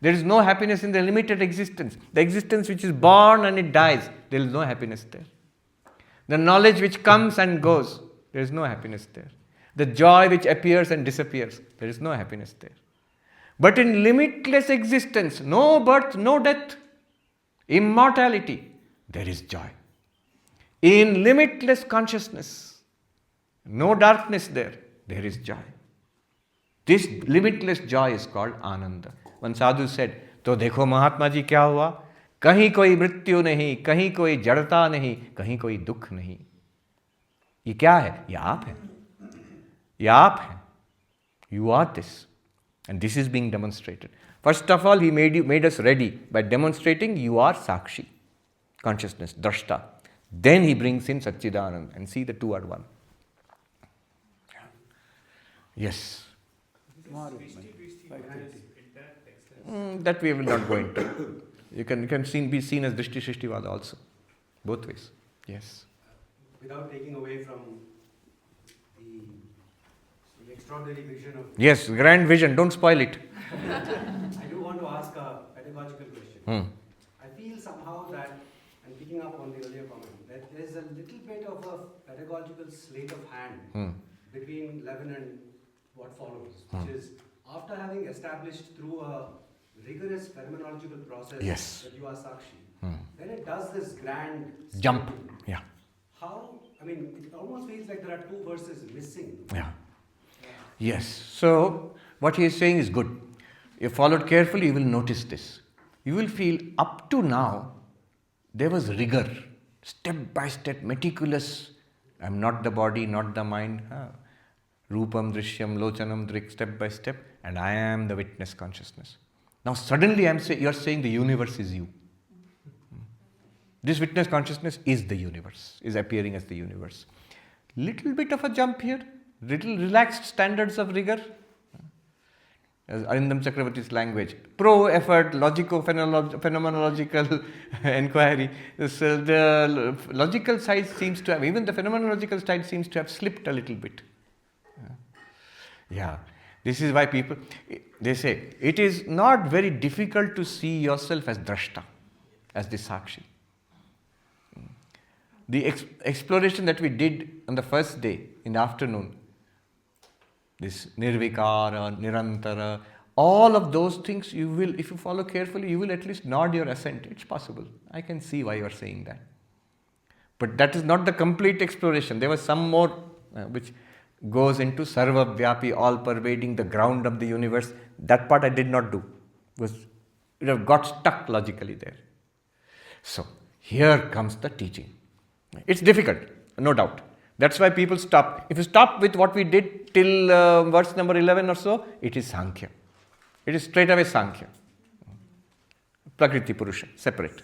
There is no happiness in the limited existence. The existence which is born and it dies, there is no happiness there. The knowledge which comes and goes, there is no happiness there. The joy which appears and disappears, there is no happiness there. But in limitless existence, no birth, no death, immortality, there is joy. In limitless consciousness, no darkness there, there is joy. This limitless joy is called Ananda. One sadhu said, तो देखो महात्मा जी क्या हुआ, कहीं कोई मृत्यु नहीं, कहीं कोई जड़ता नहीं, कहीं कोई दुख नहीं. ये क्या है? ये आप हैं. ये आप हैं. You are this. And this is being demonstrated. First of all, he made us ready by demonstrating you are Sakshi, consciousness, Drashta. Then he brings in Satchidanand and see the two are one. Yes. Tomorrow, 5:30. That we will not go into. You can be seen as Dṛg-Dṛśya-Viveka also. Both ways. Yes. Without taking away from the extraordinary vision of... Yes, grand vision. Don't spoil it. I do want to ask a pedagogical question. I feel somehow that, and picking up on the earlier comment, that there is a little bit of a pedagogical sleight of hand between 11 and what follows, which is after having established through a rigorous phenomenological process that you are Sakshi, then it does this grand Jump. statement. Yeah. How, I mean, it almost feels like there are two verses missing. Yeah. Yes. So, what he is saying is good. If followed carefully, you will notice this. You will feel up to now, there was rigor, step by step, meticulous. I am not the body, not the mind. Rupam, Drishyam, Lochanam, Drik, step by step, and I am the witness consciousness. Now suddenly you are saying the universe is you. This witness consciousness is the universe, is appearing as the universe. Little bit of a jump here, little relaxed standards of rigor. As Arindam Chakravarti's language, pro-effort, phenomenological inquiry. So the logical side seems to have, even the phenomenological side seems to have slipped a little bit. Yeah, this is why people, they say, it is not very difficult to see yourself as Drashta, as the Sakshi. The exploration that we did on the first day in the afternoon, this Nirvikara, Nirantara, all of those things you will, if you follow carefully, you will at least nod your assent. It's possible. I can see why you are saying that. But that is not the complete exploration. There was some more which goes into Sarvapriyananda, all-pervading, the ground of the universe. That part I did not do. It would have got stuck logically there. So, here comes the teaching. It's difficult, no doubt. That's why people stop. If you stop with what we did till verse number 11 or so, it is Sankhya. It is straight away Sankhya. Prakriti Purusha, separate.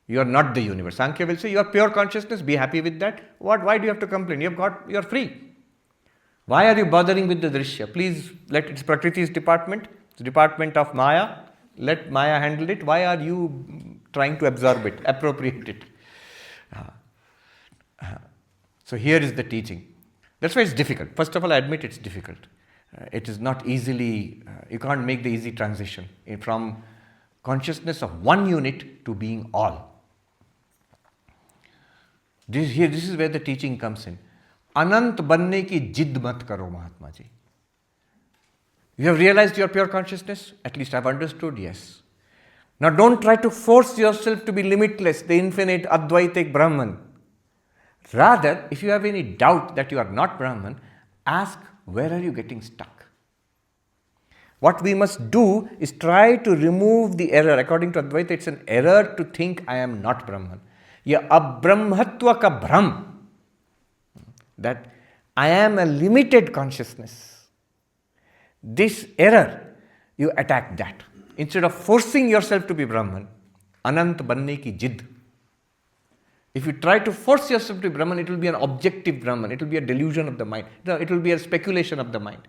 You are not the universe. Sankhya will say, you are pure consciousness, be happy with that. Why do you have to complain? You are free. Why are you bothering with the Drishya? Please let it's Prakriti's department, it's department of Maya. Let Maya handle it. Why are you trying to absorb it, appropriate it? So here is the teaching. That's why it's difficult. First of all, I admit it's difficult. It is not easily, you can't make the easy transition from consciousness of one unit to being all. This is where the teaching comes in. Anant banne ki jidd mat karo, Mahatma ji. You have realized your pure consciousness? At least I've understood, yes. Now don't try to force yourself to be limitless, the infinite Advaitic Brahman. Rather, if you have any doubt that you are not Brahman, ask, where are you getting stuck? What we must do is try to remove the error. According to Advaita, it's an error to think I am not Brahman. Ya abrahmatva ka brahm. That I am a limited consciousness. This error, you attack that. Instead of forcing yourself to be Brahman, anant banne ki jidd. If you try to force yourself to be Brahman, it will be an objective Brahman. It will be a delusion of the mind. It will be a speculation of the mind.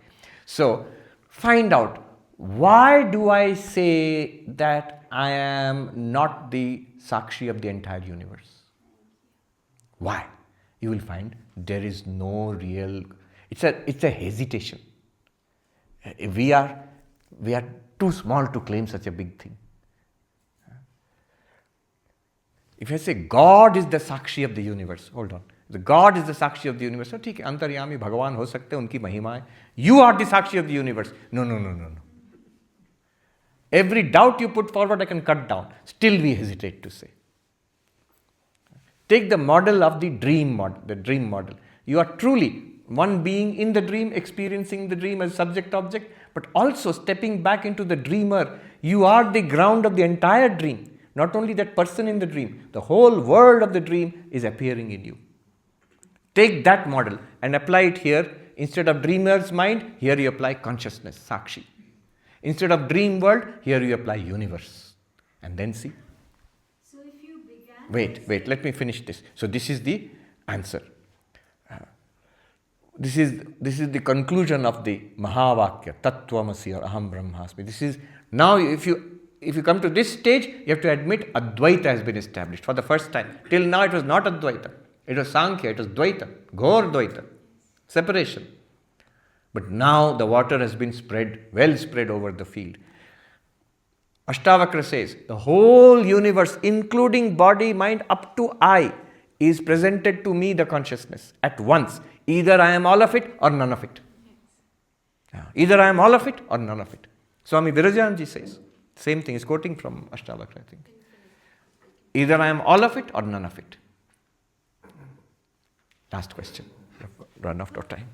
So, find out, why do I say that I am not the Sakshi of the entire universe? Why? You will find there is no real, it's a hesitation. We are too small to claim such a big thing. If I say God is the Sakshi of the universe, hold on. The God is the Sakshi of the universe. So, ठीक है, अंतर्यामी भगवान हो सकते हैं, उनकी महिमा है. You are the Sakshi of the universe. No. Every doubt you put forward, I can cut down. Still we hesitate to say. Take the model of the dream model. You are truly one being in the dream, experiencing the dream as subject-object, but also stepping back into the dreamer. You are the ground of the entire dream. Not only that person in the dream, the whole world of the dream is appearing in you. Take that model and apply it here. Instead of dreamer's mind, here you apply consciousness, Sakshi. Instead of dream world, here you apply universe. And then see. So if you began... Wait, let me finish this. So this is the answer. This is the conclusion of the Mahavakya, Tattvamasi or Aham Brahmasmi. This is, now if you come to this stage, you have to admit Advaita has been established for the first time. Till now it was not Advaita. It was Sankhya, it was Dvaita, Ghor Dvaita, separation. But now the water has been well spread over the field. Ashtavakra says, the whole universe, including body, mind, up to I, is presented to me, the consciousness, at once. Either I am all of it or none of it. Either I am all of it or none of it. Swami Virajanji says, same thing, is quoting from Ashtavakra, I think. Either I am all of it or none of it. Last question. Run out of time.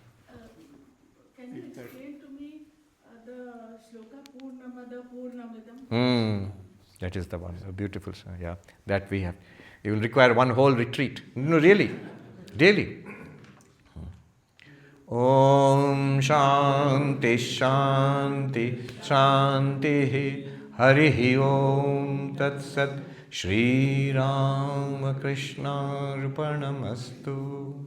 Can you explain to me the shloka Purnamada Purnamidam? That is the one. A beautiful song. Yeah, that we have. You will require one whole retreat. No, really. Daily. Om Shanti Shanti Shanti Harihi Om Tat Sat Shri Rama Krishna Arpanamastu.